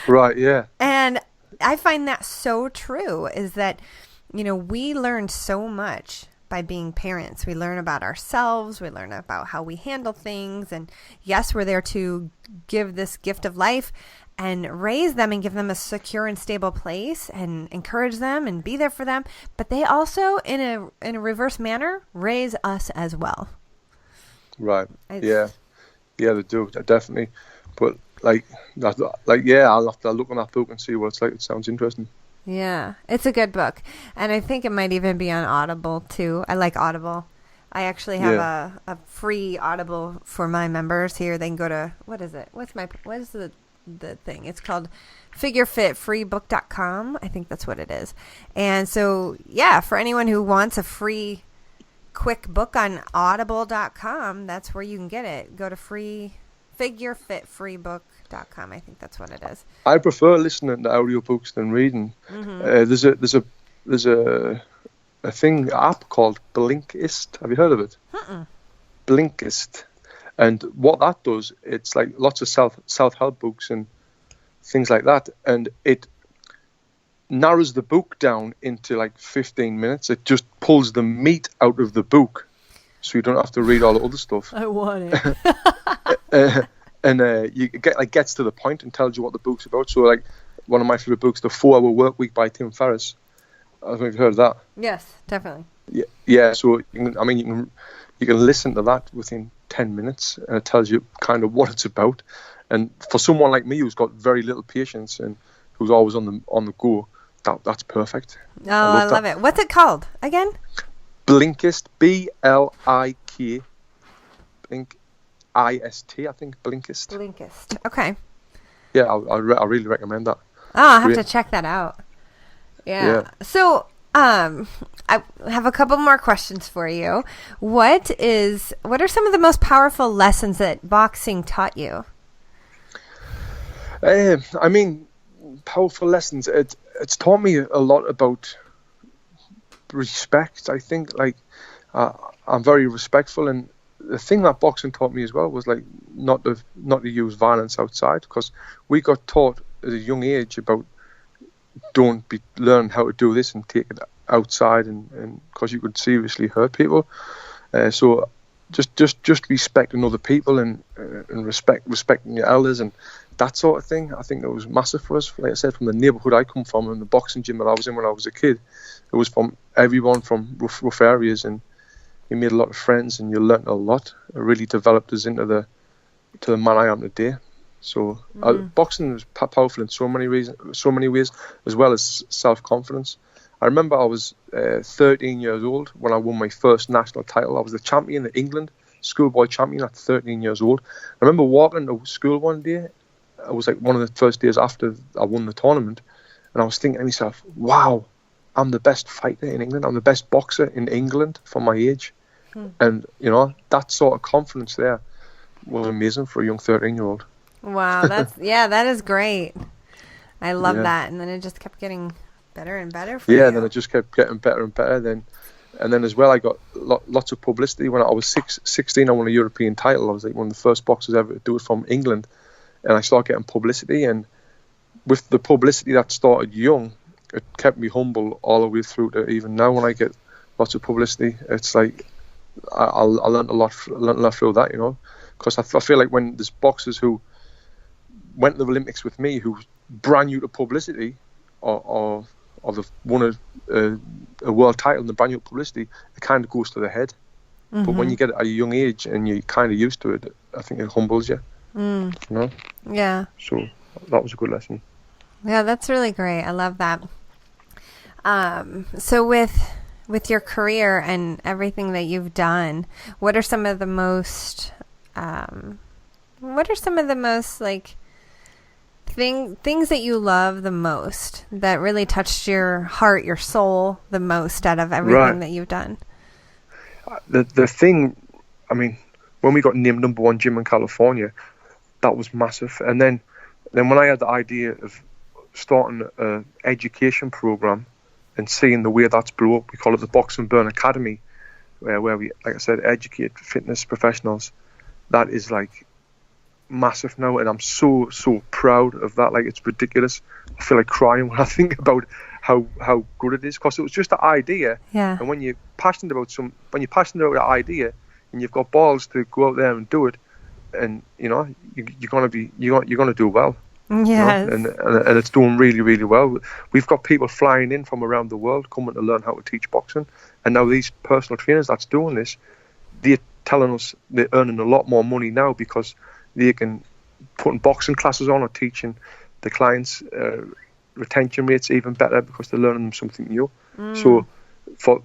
Right, yeah. And I find that so true, is that, we learn so much by being parents. We learn about ourselves. We learn about how we handle things. And yes, we're there to give this gift of life and raise them and give them a secure and stable place and encourage them and be there for them. But they also, in a reverse manner, raise us as well. Right. Yeah, they do, definitely. But I'll have to look on that book and see what it's like. It sounds interesting. Yeah, it's a good book. And I think it might even be on Audible, too. I like Audible. I actually have a free Audible for my members here. They can go to, what is it? What is the thing? It's called figureFITfreebook.com. I think that's what it is. And so, yeah, for anyone who wants a free, quick book on audible.com, that's where you can get it. Go to figureFITfreebook.com. I think that's what it is. I prefer listening to audiobooks than reading. Mm-hmm. There's a app called Blinkist. Have you heard of it? Mm-mm. Blinkist. And what that does, it's like lots of self-help books and things like that, and it narrows the book down into like 15 minutes. It just pulls the meat out of the book, so you don't have to read all the other stuff. I want it. You gets to the point and tells you what the book's about. So, like, one of my favorite books, The 4-Hour Work Week by Tim Ferriss. I don't know if you've heard of that. Yes, definitely. Yeah. So you can listen to that within 10 minutes, and it tells you kind of what it's about. And for someone like me who's got very little patience and who's always on the go, that's perfect. Oh, I love it. What's it called again? Blinkist, Blik, Blink, IST, I think, Blinkist. Blinkist. Okay. Yeah, I really recommend that. Oh, I'll have to check that out. Yeah. So, I have a couple more questions for you. What are some of the most powerful lessons that boxing taught you? I mean, powerful lessons. It's taught me a lot about respect. I think, like, I'm very respectful, and the thing that boxing taught me as well was like not to use violence outside, because we got taught at a young age about learn how to do this and take it outside, and because you could seriously hurt people. So just respecting other people and respecting your elders and that sort of thing. I think it was massive for us. Like I said, from the neighbourhood I come from and the boxing gym that I was in when I was a kid, it was from everyone from rough areas, and you made a lot of friends and you learnt a lot. It really developed us into the man I am today. So boxing was powerful in so many ways, as well as self-confidence. I remember I was 13 years old when I won my first national title. I was the champion of England, schoolboy champion at 13 years old. I remember walking to school one day. It was like one of the first days after I won the tournament, and I was thinking to myself, wow, I'm the best fighter in England. I'm the best boxer in England for my age. And, you know, that sort of confidence there was amazing for a young 13-year-old. Wow, that is great. I love that. And then it just kept getting better and better for you. Yeah, then it just kept getting better and better. And then as well, I got lots of publicity. When I was 16, I won a European title. I was like one of the first boxers ever to do it from England. And I started getting publicity. And with the publicity that started young, it kept me humble all the way through to even now when I get lots of publicity. It's like I learned a lot through that, you know. Because I feel like when there's boxers who went to the Olympics with me who brand new to publicity or they've won a world title and the brand new publicity, it kind of goes to the head. Mm-hmm. But when you get it at a young age and you're kind of used to it, I think it humbles you. You know? Yeah. So that was a good lesson. Yeah, that's really great. I love that. So with your career and everything that you've done, what are some of the most like things that you love the most, that really touched your heart, your soul the most out of everything that you've done? The thing, I mean, when we got named #1 gym in California, that was massive. And then when I had the idea of starting an education program and seeing the way that's blew up, we call it the Box and Burn Academy, where we, like I said, educate fitness professionals. That is like massive now, and I'm so proud of that. Like, it's ridiculous. I feel like crying when I think about how good it is, because it was just an idea. Yeah. And when you're passionate about an idea and you've got balls to go out there and do it, and you know you're gonna do well. Yes. You know? And it's doing really, really well. We've got people flying in from around the world coming to learn how to teach boxing, and now these personal trainers that's doing this, they're telling us they're earning a lot more money now because they can put boxing classes on or teaching the clients retention rates even better because they're learning them something new. So for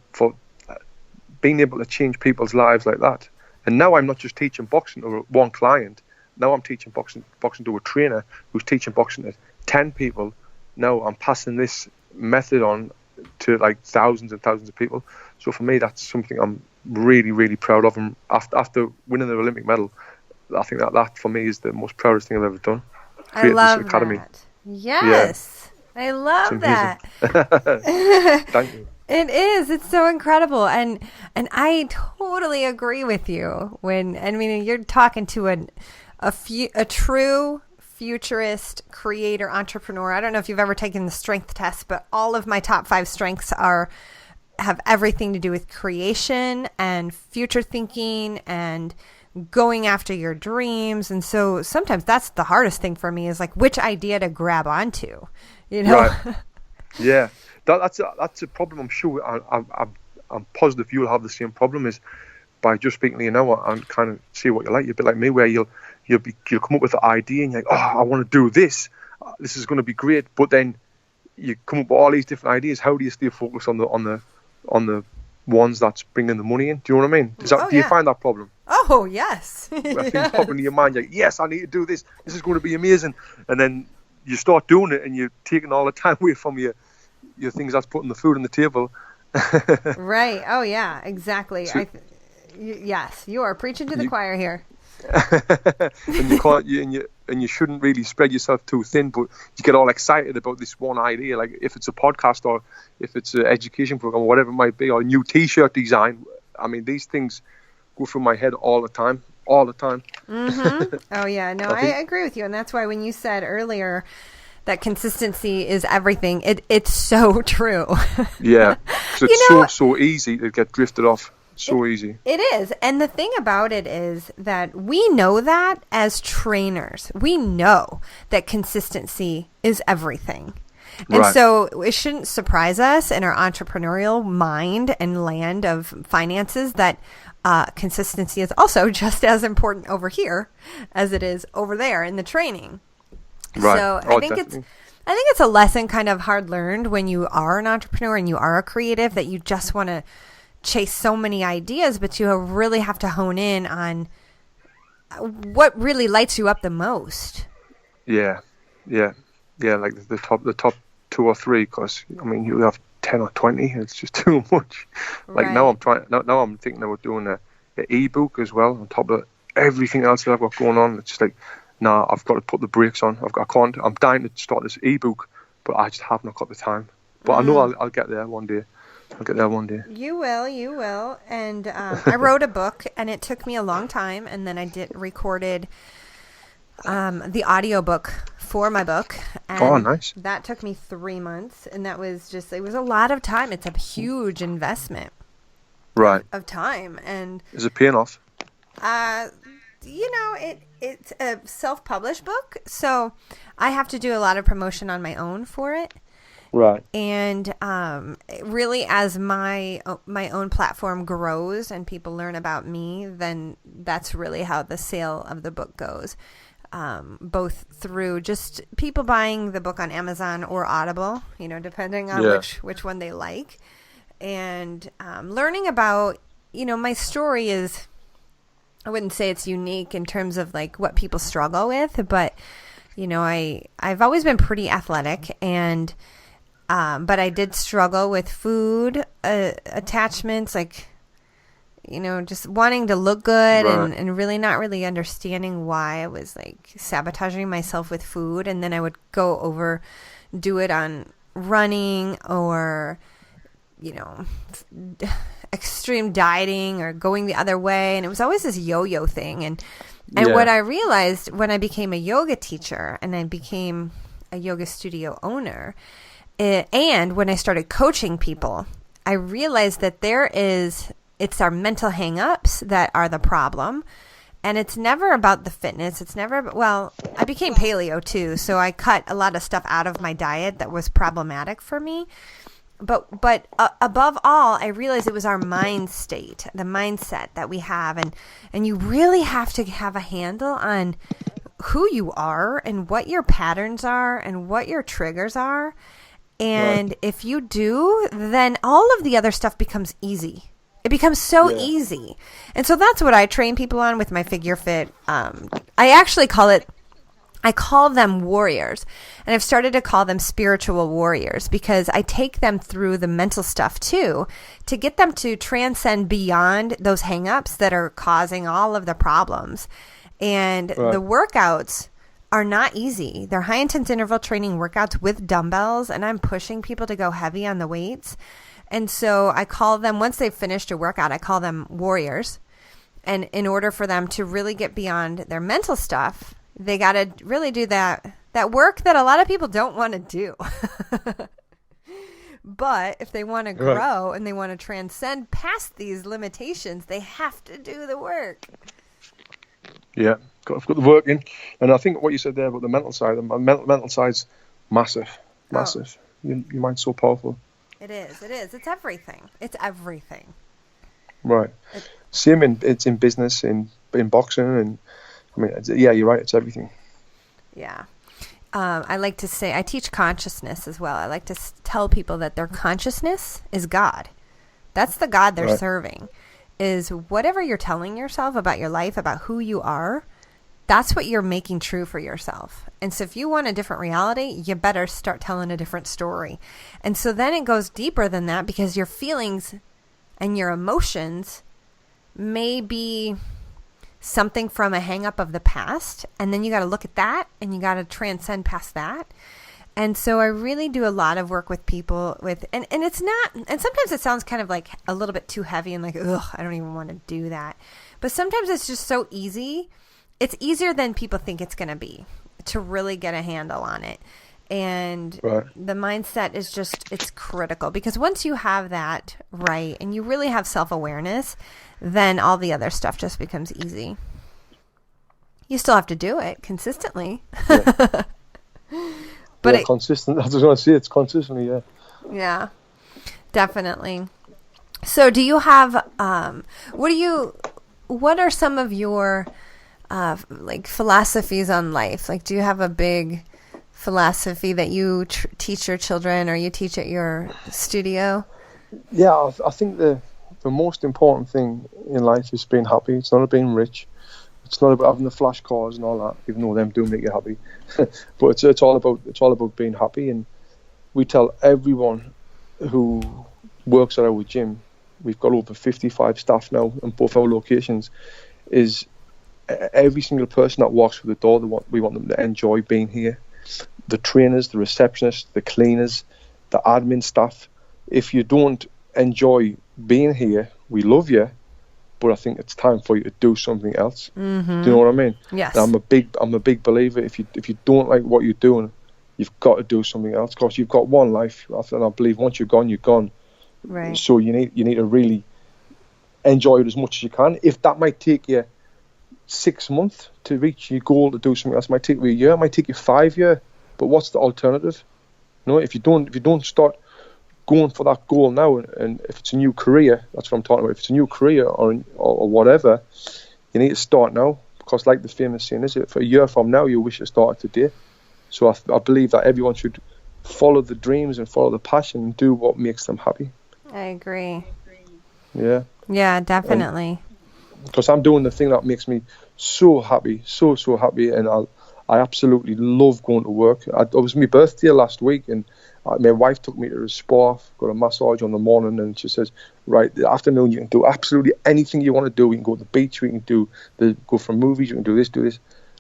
being able to change people's lives like that, and now I'm not just teaching boxing to one client. Now I'm teaching boxing to a trainer who's teaching boxing to 10 people. Now I'm passing this method on to like thousands and thousands of people. So for me, that's something I'm really, really proud of. And after winning the Olympic medal, I think that for me is the most proudest thing I've ever done. I love this academy. that. Yes. Yeah. I love that. Thank you. It is. It's so incredible. And I totally agree with you you're talking to a true futurist creator entrepreneur. I don't know if you've ever taken the strength test, but all of my top 5 strengths have everything to do with creation and future thinking and going after your dreams. And so sometimes that's the hardest thing for me, is like which idea to grab onto, you know? Right. Yeah. That's a problem. I'm sure I'm positive you'll have the same problem, is by just speaking to you now and kind of see what you like. You'll be like me, where you'll come up with an idea and you're like, oh, I want to do this. This is going to be great. But then you come up with all these different ideas. How do you stay focused on the ones that's bringing the money in? Do you know what I mean? Do you find that problem? Oh, yes. Where things pop into your mind, you're like, yes, I need to do this. This is going to be amazing. And then you start doing it and you're taking all the time away from your things that's putting the food on the table. Right. Oh, yeah, exactly. So, yes, you are preaching to the choir here. and and you shouldn't really spread yourself too thin, but you get all excited about this one idea, like if it's a podcast or if it's an education program or whatever it might be, or a new t-shirt design. I mean, these things go through my head all the time. Mm-hmm. Oh yeah, no, I agree with you. And that's why when you said earlier that consistency is everything, it's so true. Yeah, because it's so easy to get drifted off. So easy. It is. And the thing about it is that we know that as trainers. We know that consistency is everything. And so it shouldn't surprise us in our entrepreneurial mind and land of finances that consistency is also just as important over here as it is over there in the training. Right. So I think it's a lesson kind of hard learned when you are an entrepreneur and you are a creative, that you just want to chase so many ideas, but you really have to hone in on what really lights you up the most. Yeah, like the top 2 or 3, because I mean, you have 10 or 20, it's just too much. Like now I'm thinking about doing an ebook as well on top of everything else that I've got going on. It's just like, I've got to put the brakes on. I'm dying to start this ebook, but I just have not got the time. But I know I'll get there one day. You will. And I wrote a book, and it took me a long time. And then I recorded the audiobook for my book. And nice. That took me 3 months. And it was a lot of time. It's a huge investment. Right. Of time. And is it paying off? It's a self-published book. So I have to do a lot of promotion on my own for it. Right. And really, as my own platform grows and people learn about me, then that's really how the sale of the book goes, both through just people buying the book on Amazon or Audible, depending on which one they like, and learning about, my story is, I wouldn't say it's unique in terms of like what people struggle with, but I've always been pretty athletic, and but I did struggle with food attachments, like, just wanting to look good and really not really understanding why I was like sabotaging myself with food. And then I would do it on running or, extreme dieting or going the other way. And it was always this yo-yo thing. And what I realized when I became a yoga teacher and I became a yoga studio owner, and when I started coaching people, I realized that it's our mental hang-ups that are the problem. And it's never about the fitness. It's never, I became paleo too. So I cut a lot of stuff out of my diet that was problematic for me. But above all, I realized it was our mind state, the mindset that we have. And you really have to have a handle on who you are and what your patterns are and what your triggers are. And if you do, then all of the other stuff becomes easy. It becomes so easy. And so that's what I train people on with my figureFIT. I call them warriors. And I've started to call them spiritual warriors because I take them through the mental stuff too, to get them to transcend beyond those hangups that are causing all of the problems. And the workouts are not easy. They're high intense interval training workouts with dumbbells, and I'm pushing people to go heavy on the weights. And so I call them, once they've finished a workout, I call them warriors. And in order for them to really get beyond their mental stuff, they got to really do that work that a lot of people don't want to do. But if they want to grow and they want to transcend past these limitations, they have to do the work. Yeah, got the work in. And I think what you said there about the mental side, the mental side's massive. Your mind's so powerful. It is. It's everything. Right. Same it's in business, in boxing, and I mean, you're right. It's everything. Yeah. I like to say I teach consciousness as well. I like to tell people that their consciousness is God. That's the God they're serving. Is whatever you're telling yourself about your life, about who you are, that's what you're making true for yourself. And so if you want a different reality, you better start telling a different story. And so then it goes deeper than that, because your feelings and your emotions may be something from a hang up of the past, and then you got to look at that and you got to transcend past that. And so I really do a lot of work with people with, and it's not, and sometimes it sounds kind of like a little bit too heavy and like, ugh, I don't even want to do that. But sometimes it's just so easy. It's easier than people think it's going to be to really get a handle on it. And the mindset is just, it's critical, because once you have that right and you really have self-awareness, then all the other stuff just becomes easy. You still have to do it consistently. Yeah. But yeah, consistent. I was going to say it's consistently, yeah. Yeah, definitely. So do you have, what are some of your, like philosophies on life? Like, do you have a big philosophy that you teach your children or you teach at your studio? Yeah, I think the most important thing in life is being happy. It's not about being rich. It's not about having the flash cars and all that, even though them do make you happy. But it's all about being happy. And we tell everyone who works at our gym, we've got over 55 staff now in both our locations, is every single person that walks through the door, we want them to enjoy being here. The trainers, the receptionists, the cleaners, the admin staff. If you don't enjoy being here, we love you, but I think it's time for you to do something else. Mm-hmm. Do you know what I mean? Yes. And I'm a big believer. If you don't like what you're doing, you've got to do something else, because you've got one life. And I believe once you're gone, you're gone. Right. So you need to really enjoy it as much as you can. If that might take you 6 months to reach your goal to do something else, it might take you a year, it might take you 5 years. But what's the alternative? You know, if you don't start going for that goal now, and if it's a new career, that's what I'm talking about. If it's a new career or whatever, you need to start now, because like the famous saying is, for a year from now, you wish you started today. So I believe that everyone should follow the dreams and follow the passion and do what makes them happy. I agree. Yeah. Yeah, definitely. Because I'm doing the thing that makes me so happy, so happy, and I absolutely love going to work. It was my birthday last week, and my wife took me to a spa, got a massage on the morning, and she says, right, the afternoon you can do absolutely anything you want to do. We can go to the beach, we can go for movies, you can do this.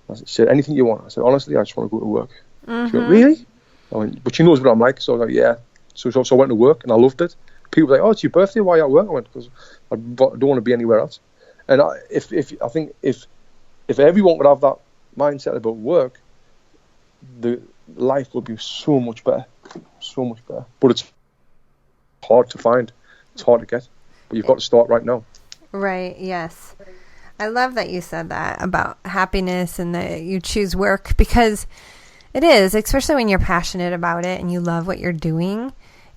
I said, anything you want. I said, honestly, I just want to go to work. Mm-hmm. She went, really? I went, but she knows what I'm like, so I was like, yeah. So I went to work, and I loved it. People were like, oh, it's your birthday, why are you at work? I went, because I don't want to be anywhere else. And I think if everyone would have that mindset about work, the life would be so much better. But it's hard to find. It's hard to get. But you've got to start right now. Right, yes. I love that you said that about happiness and that you choose work, because it is, especially when you're passionate about it and you love what you're doing.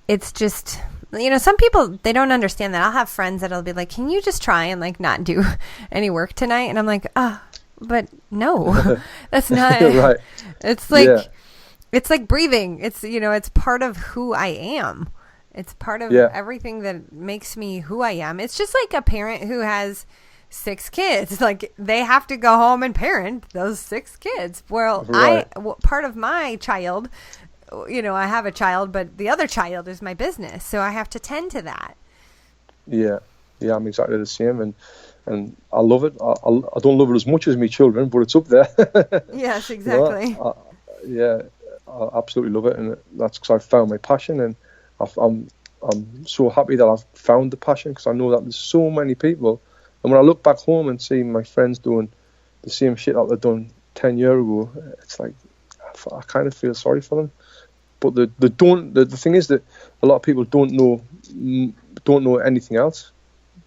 It's just, some people, they don't understand that. I'll have friends that'll be like, can you just try and like not do any work tonight? And I'm like, but no, that's not, right. It's like, It's like breathing. It's, it's part of who I am. It's part of everything that makes me who I am. It's just like a parent who has 6 kids. Like, they have to go home and parent those 6 kids. Well, right. Part of my child, I have a child, but the other child is my business. So I have to tend to that. Yeah, I'm exactly the same. And I love it. I don't love it as much as my children, but it's up there. Yes, exactly. I absolutely love it, and that's because I've found my passion, and I'm so happy that I've found the passion, because I know that there's so many people, and when I look back home and see my friends doing the same shit that they've done 10 years ago, it's like I kind of feel sorry for them. But the thing is that a lot of people don't know anything else,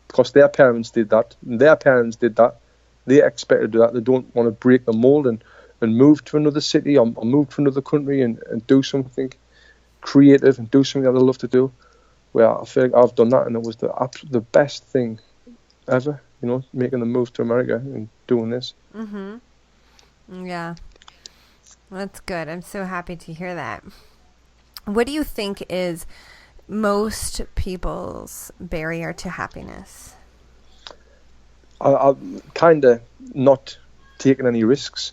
because their parents did that, they expected to do that. They don't want to break the mold and move to another city or move to another country and do something creative and do something that they love to do. Well, I feel like I've done that, and it was the best thing ever, making the move to America and doing this. Mm-hmm. Yeah. That's good. I'm so happy to hear that. What do you think is most people's barrier to happiness? I'm kind of not taking any risks.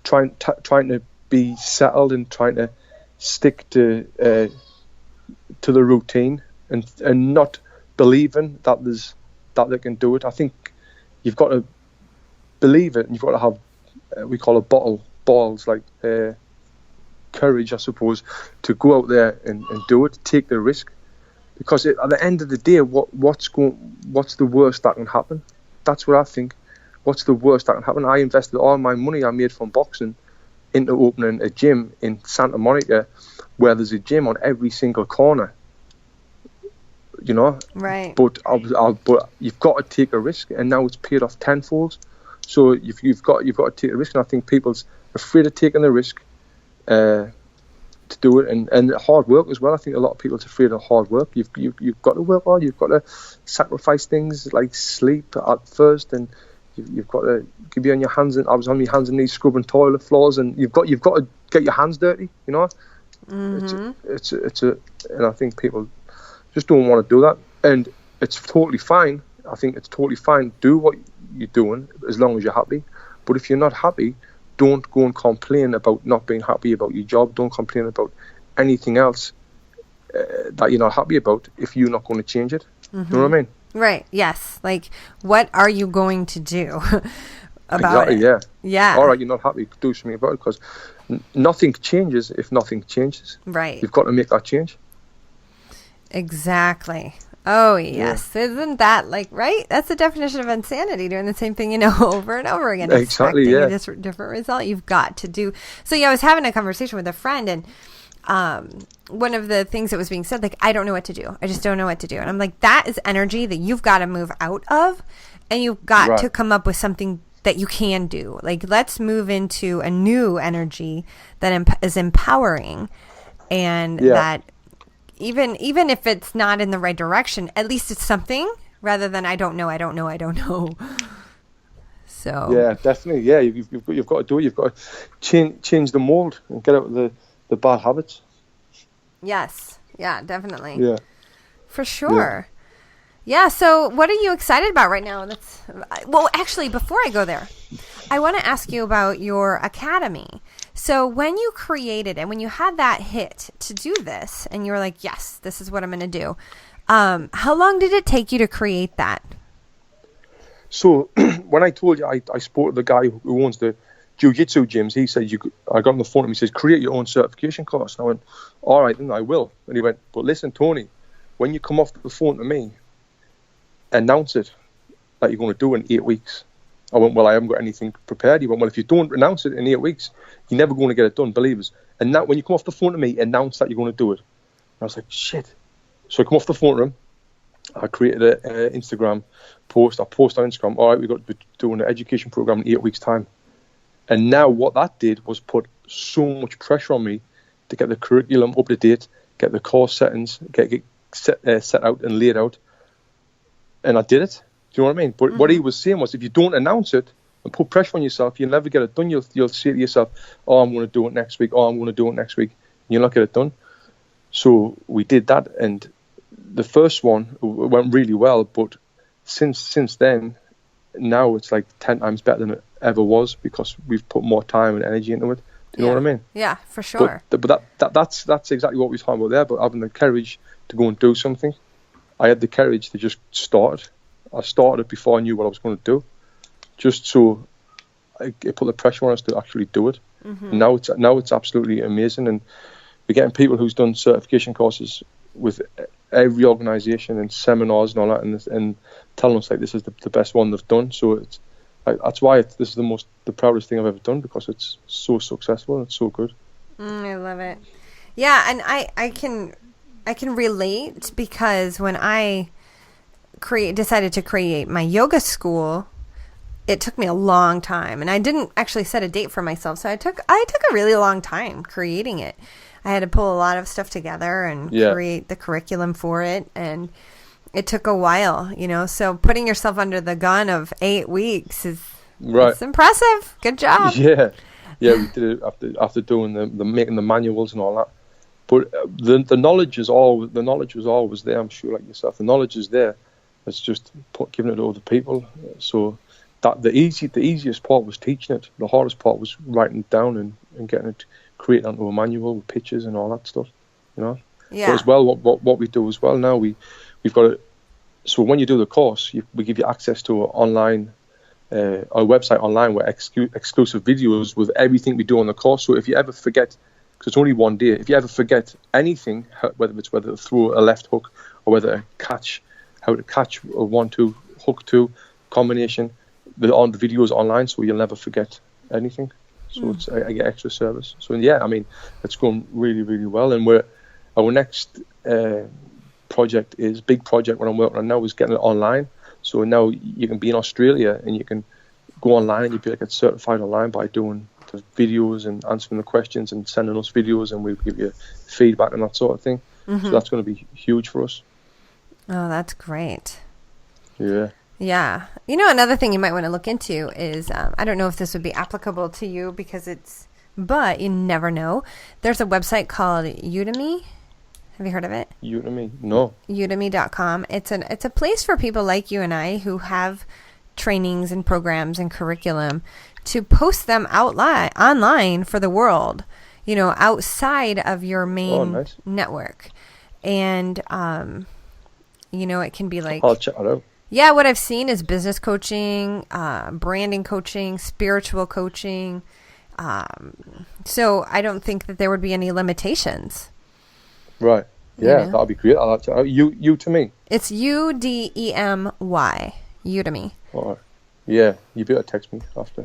Trying to be settled and trying to stick to the routine and not believing that they can do it. I think you've got to believe it, and you've got to have, we call it balls, like courage, I suppose, to go out there and do it, take the risk. Because at the end of the day, what's the worst that can happen? That's what I think. What's the worst that can happen? I invested all my money I made from boxing into opening a gym in Santa Monica, where there's a gym on every single corner. You know, right? But but you've got to take a risk, and now it's paid off tenfold. So you've got to take a risk, and I think people's afraid of taking the risk to do it, and hard work as well. I think a lot of people are afraid of hard work. You've got to work hard. You've got to sacrifice things like sleep at first, and you've got to be on your hands. And I was on my hands and knees scrubbing toilet floors, and you've got to get your hands dirty. You know, it's and I think people just don't want to do that, and it's totally fine. I think it's totally fine. Do what you're doing as long as you're happy. But if you're not happy, don't go and complain about not being happy about your job. Don't complain about anything else that you're not happy about if you're not going to change it. You know what I mean? Right. Yes. Like, what are you going to do about exactly, it? Yeah. Yeah. All right, you're not happy. Do something about it, because nothing changes if nothing changes. Right. You've got to make that change. Exactly. Oh, yes. Yeah. Isn't that right? That's the definition of insanity, doing the same thing, over and over again. Exactly, yeah. A different result. You've got to do. So, I was having a conversation with a friend, and one of the things that was being said, I don't know what to do. I just don't know what to do. And I'm like, that is energy that you've got to move out of, and you've got to come up with something that you can do. Let's move into a new energy that is empowering, and that even if it's not in the right direction, at least it's something, rather than I don't know. So yeah, definitely, yeah. You've got to do it. You've got to change the mold and get out of the bad habits. Yes, yeah, definitely. Yeah, for sure. Yeah. So, what are you excited about right now? Well, actually, before I go there, I want to ask you about your academy. So when you created and when you had that hit to do this, and you were like, yes, this is what I'm going to do, how long did it take you to create that? So when I told you, I spoke to the guy who owns the jiu-jitsu gyms. He said, I got on the phone and he says, create your own certification course. And I went, all right, then I will. And he went, but listen, Tony, when you come off the phone to me, announce it that you're going to do it in 8 weeks. I went, well, I haven't got anything prepared. He went, well, if you don't announce it in 8 weeks, you're never going to get it done, believe us. And now when you come off the phone to me, announce that you're going to do it. And I was like, shit. So I come off the phone to him. I created an Instagram post. I post on Instagram, all right, we've got to be doing an education program in 8 weeks' time. And now what that did was put so much pressure on me to get the curriculum up to date, get the course settings, get set out and laid out. And I did it. Do you know what I mean? But what he was saying was, if you don't announce it and put pressure on yourself, you'll never get it done. You'll say to yourself, oh, I'm going to do it next week. Oh, I'm going to do it next week. And you'll not get it done. So we did that. And the first one went really well. But since then, now it's 10 times better than it ever was, because we've put more time and energy into it. Do you know what I mean? Yeah, for sure. But that's exactly what we were talking about there, but having the courage to go and do something. I had the courage to just start. I started before I knew what I was going to do, just so it put the pressure on us to actually do it. And now it's absolutely amazing, and we're getting people who's done certification courses with every organisation and seminars and all that, and telling us this is the best one they've done. So it's that's why this is the proudest thing I've ever done, because it's so successful and it's so good. I love it. Yeah, and I can relate, because when I decided to create my yoga school, it took me a long time, and I didn't actually set a date for myself. So I took a really long time creating it. I had to pull a lot of stuff together and create the curriculum for it, and it took a while, So putting yourself under the gun of 8 weeks is it's impressive. Good job. Yeah, we did it after doing the making the manuals and all that. But the knowledge was always there. I'm sure, like yourself, the knowledge is there. It's just giving it to other people. So that the easiest part was teaching it. The hardest part was writing it down and getting it created onto a manual with pictures and all that stuff. Yeah. But as well, what we do as well now, we've got it. So when you do the course, we give you access to an online our website online with exclusive videos with everything we do on the course. So if you ever forget, because it's only one day, if you ever forget anything, whether to throw a left hook or whether to catch, how to catch a 1-2 hook 2 combination, on the videos online, so you'll never forget anything. So I get extra service. So yeah, I mean, it's going really, really well. And our next big project what I'm working on now is getting it online. So now you can be in Australia and you can go online and you'll be like certified online by doing the videos and answering the questions and sending us videos, and we'll give you feedback and that sort of thing. So that's going to be huge for us. Oh, that's great. Yeah. Yeah. You know, another thing you might want to look into is, I don't know if this would be applicable to you but you never know. There's a website called Udemy. Have you heard of it? Udemy? No. Udemy.com. It's a place for people like you and I who have trainings and programs and curriculum to post them online for the world, you know, outside of your main network. And, you know, it can be like... I'll check it out. Yeah, what I've seen is business coaching, branding coaching, spiritual coaching. So I don't think that there would be any limitations. Right. Yeah, you know? That'll be great. I'll check it out. You to me. It's UDEMY. Udemy. All right. Yeah, you better text me after.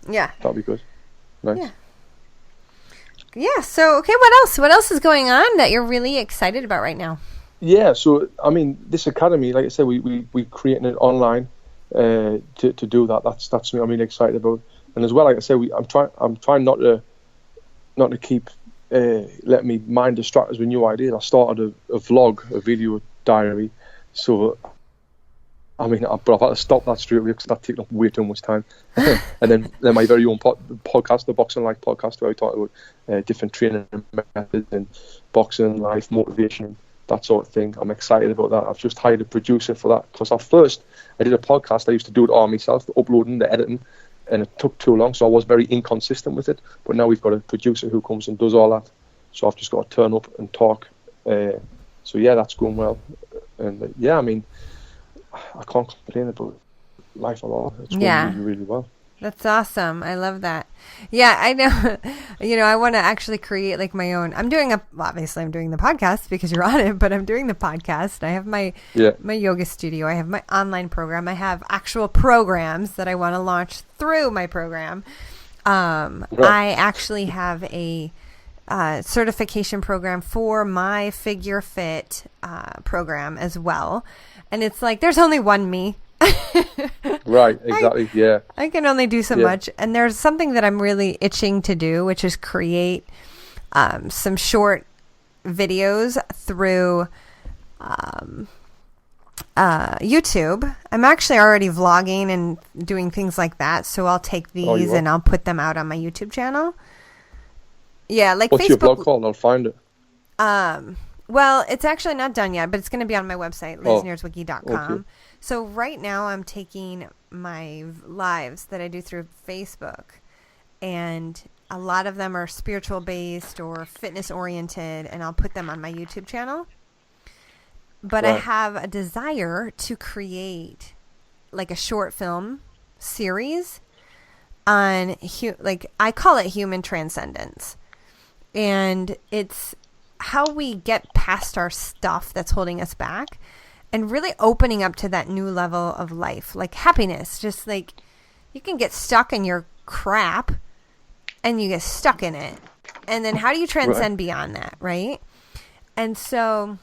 Yeah. That'll be good. Nice. Yeah. Yeah, so, okay, what else? What else is going on that you're really excited about right now? Yeah, so, I mean, this academy, like I said, we creating it online to do that. That's something I'm really excited about. And as well, like I said, I'm trying not to keep letting me mind distract us with new ideas. I started a vlog, a video diary. So, I mean, but I've had to stop that straight away because that taking up way too much time. And then my very own podcast, the Boxing Life podcast, where I talk about different training methods and boxing life motivation, that sort of thing. I'm excited about that. I've just hired a producer for that because at first I did a podcast. I used to do it all myself, the uploading, the editing, and it took too long, so I was very inconsistent with it. But now we've got a producer who comes and does all that, so I've just got to turn up and talk. So yeah, that's going well. And yeah, I mean, I can't complain about life at all. It's going really, really well. That's awesome. I love that. Yeah, I know. You know, I want to actually create like my own. Obviously I'm doing the podcast because you're on it, but I'm doing the podcast. I have my yoga studio. I have my online program. I have actual programs that I want to launch through my program. I actually have a certification program for my figureFIT program as well. And it's like, there's only one me. Right, exactly. I can only do so much. And there's something that I'm really itching to do, which is create some short videos through YouTube. I'm actually already vlogging and doing things like that. So I'll take these and I'll put them out on my YouTube channel. Yeah, like What's Facebook. What's your blog called? I'll find it. Well, it's actually not done yet, but it's going to be on my website, LizNierzwicki.com. Okay. So right now I'm taking my lives that I do through Facebook, and a lot of them are spiritual based or fitness oriented, and I'll put them on my YouTube channel. But I have a desire to create like a short film series on, like, I call it human transcendence. And it's how we get past our stuff that's holding us back and really opening up to that new level of life, like happiness. Just like you can get stuck in your crap and you get stuck in it. And then how do you transcend beyond that, right? And so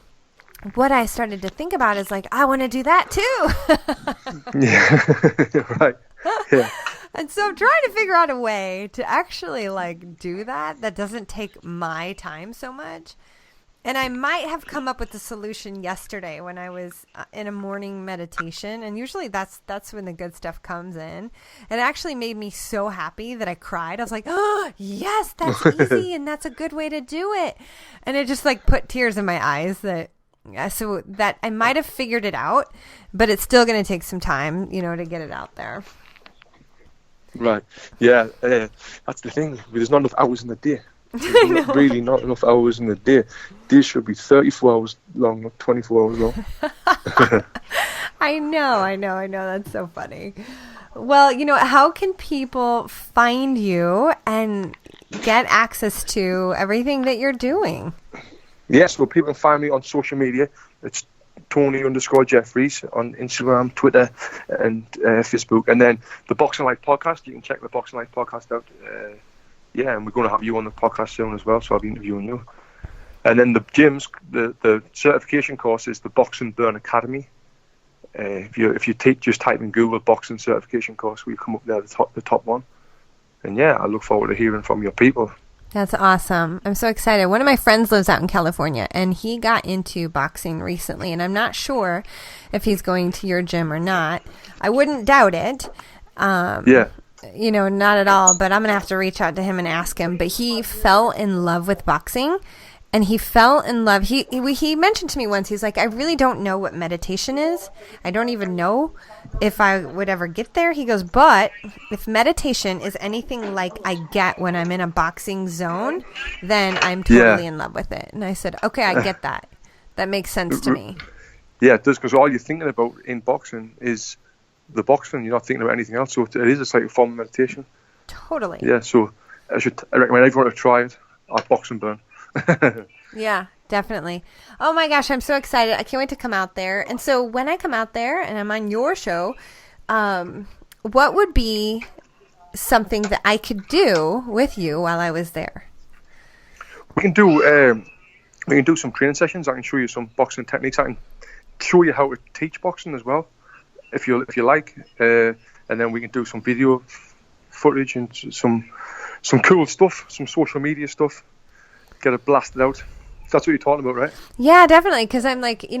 what I started to think about is like, I want to do that too. Yeah, right. Yeah. And so I'm trying to figure out a way to actually like do that doesn't take my time so much. And I might have come up with the solution yesterday when I was in a morning meditation. And usually that's when the good stuff comes in. And it actually made me so happy that I cried. I was like, oh, yes, that's easy. And that's a good way to do it. And it just like put tears in my eyes so that I might have figured it out, but it's still going to take some time, to get it out there. Right. Yeah. That's the thing. There's not enough hours in the day. Really not enough hours in the day. Day should be 34 hours long, not 24 hours long. I know. That's so funny. Well, how can people find you and get access to everything that you're doing? Yes, well, people can find me on social media. It's Tony_Jeffries on Instagram, Twitter, and Facebook. And then the Boxing Life podcast, you can check the Boxing Life podcast out. And we're going to have you on the podcast soon as well, so I'll be interviewing you. And then the gyms, the certification course is the Boxing Burn Academy. If you just type in Google boxing certification course, we'll come up there, the top one. And I look forward to hearing from your people. That's awesome. I'm so excited. One of my friends lives out in California, and he got into boxing recently, and I'm not sure if he's going to your gym or not. I wouldn't doubt it. Not at all, but I'm going to have to reach out to him and ask him. But he fell in love with boxing. And he fell in love. He mentioned to me once, he's like, I really don't know what meditation is. I don't even know if I would ever get there. He goes, but if meditation is anything like I get when I'm in a boxing zone, then I'm totally in love with it. And I said, okay, I get that. That makes sense to me. Yeah, it does, because all you're thinking about in boxing is the boxing. You're not thinking about anything else. So it is like a form of meditation. Totally. Yeah, so I recommend everyone to try it at Box and Burn. Yeah, definitely. Oh my gosh, I'm so excited. I can't wait to come out there. And so when I come out there and I'm on your show, what would be something that I could do with you while I was there? We can do some training sessions. I can show you some boxing techniques. I can show you how to teach boxing as well, if you like. And then we can do some video footage and some cool stuff, some social media stuff. Get it blasted out. That's what you're talking about, right? Yeah, definitely. Because I'm like, I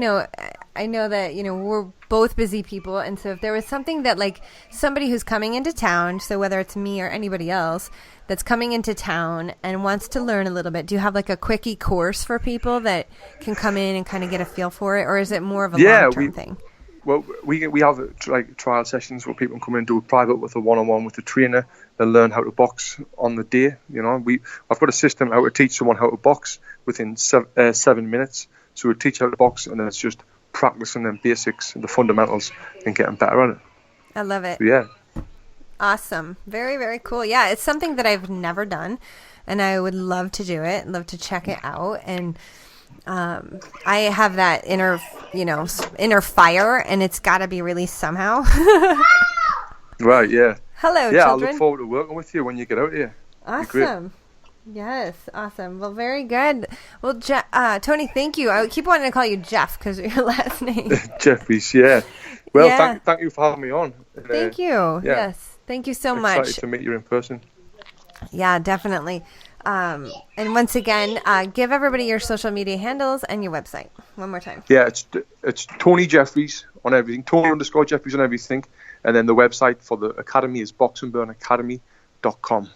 know that, we're both busy people. And so if there was something that like somebody who's coming into town, so whether it's me or anybody else that's coming into town and wants to learn a little bit, do you have like a quickie course for people that can come in and kind of get a feel for it? Or is it more of a long-term thing? Well, we have like trial sessions where people can come in and do a private with a one-on-one with the trainer and learn how to box on the day. I've got a system how to teach someone how to box within 7 minutes. So we teach how to box, and then it's just practicing them basics and the fundamentals and getting better at it. I love it. So, yeah. Awesome. Very, very cool. Yeah, it's something that I've never done, and I would love to do it, love to check it out. And I have that inner fire, and it's got to be released somehow. Right, yeah. Hello, yeah, children. I look forward to working with you when you get out here. Awesome. Yes, awesome. Well, very good. Well, Tony, thank you. I keep wanting to call you Jeff because of your last name. Jeffries, yeah. Well, thank you for having me on. Thank you. Yes, thank you so much. Excited to meet you in person. Yeah, definitely. And once again, give everybody your social media handles and your website one more time. Yeah, it's Tony Jeffries on everything. Tony_Jeffries on everything. And then the website for the academy is boxandburnacademy.com.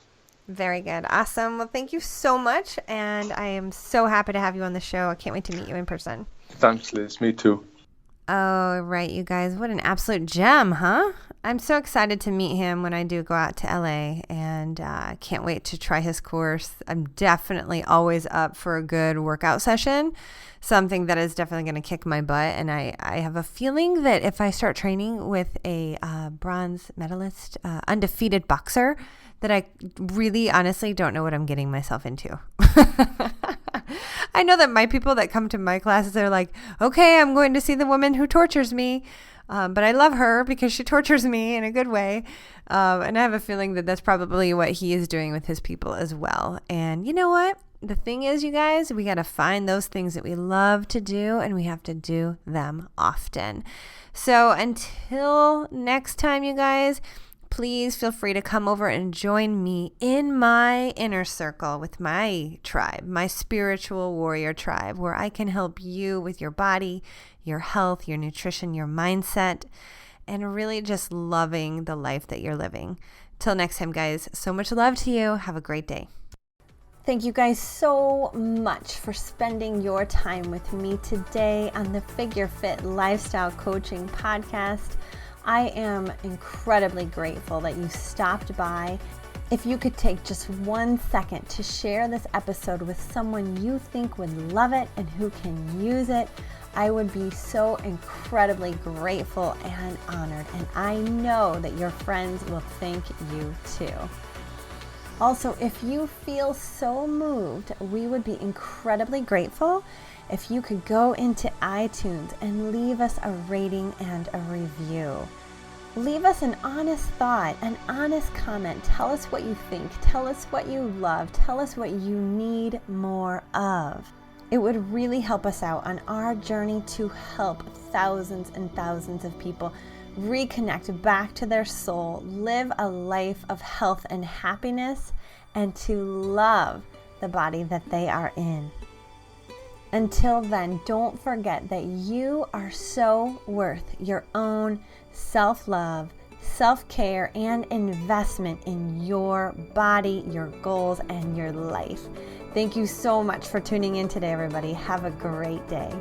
Very good. Awesome. Well, thank you so much. And I am so happy to have you on the show. I can't wait to meet you in person. Thanks, Liz. Me too. Oh, right, you guys. What an absolute gem, huh? I'm so excited to meet him when I do go out to LA, and I can't wait to try his course. I'm definitely always up for a good workout session, something that is definitely going to kick my butt. And I have a feeling that if I start training with a bronze medalist, undefeated boxer, that I really honestly don't know what I'm getting myself into. I know that my people that come to my classes are like, okay, I'm going to see the woman who tortures me. But I love her because she tortures me in a good way. And I have a feeling that that's probably what he is doing with his people as well. And you know what? The thing is, you guys, we got to find those things that we love to do, and we have to do them often. So until next time, you guys, please feel free to come over and join me in my inner circle with my tribe, my spiritual warrior tribe, where I can help you with your body, your health, your nutrition, your mindset, and really just loving the life that you're living. Till next time, guys, so much love to you. Have a great day. Thank you guys so much for spending your time with me today on the figureFIT Lifestyle Coaching Podcast. I am incredibly grateful that you stopped by If you could take just 1 second to share this episode with someone you think would love it and who can use it, I would be so incredibly grateful and honored. And I know that your friends will thank you too. Also, if you feel so moved, we would be incredibly grateful if you could go into iTunes and leave us a rating and a review. Leave us an honest thought, an honest comment. Tell us what you think. Tell us what you love. Tell us what you need more of. It would really help us out on our journey to help thousands and thousands of people reconnect back to their soul, live a life of health and happiness, and to love the body that they are in. Until then, don't forget that you are so worth your own self-love, self-care, and investment in your body, your goals, and your life. Thank you so much for tuning in today, everybody. Have a great day.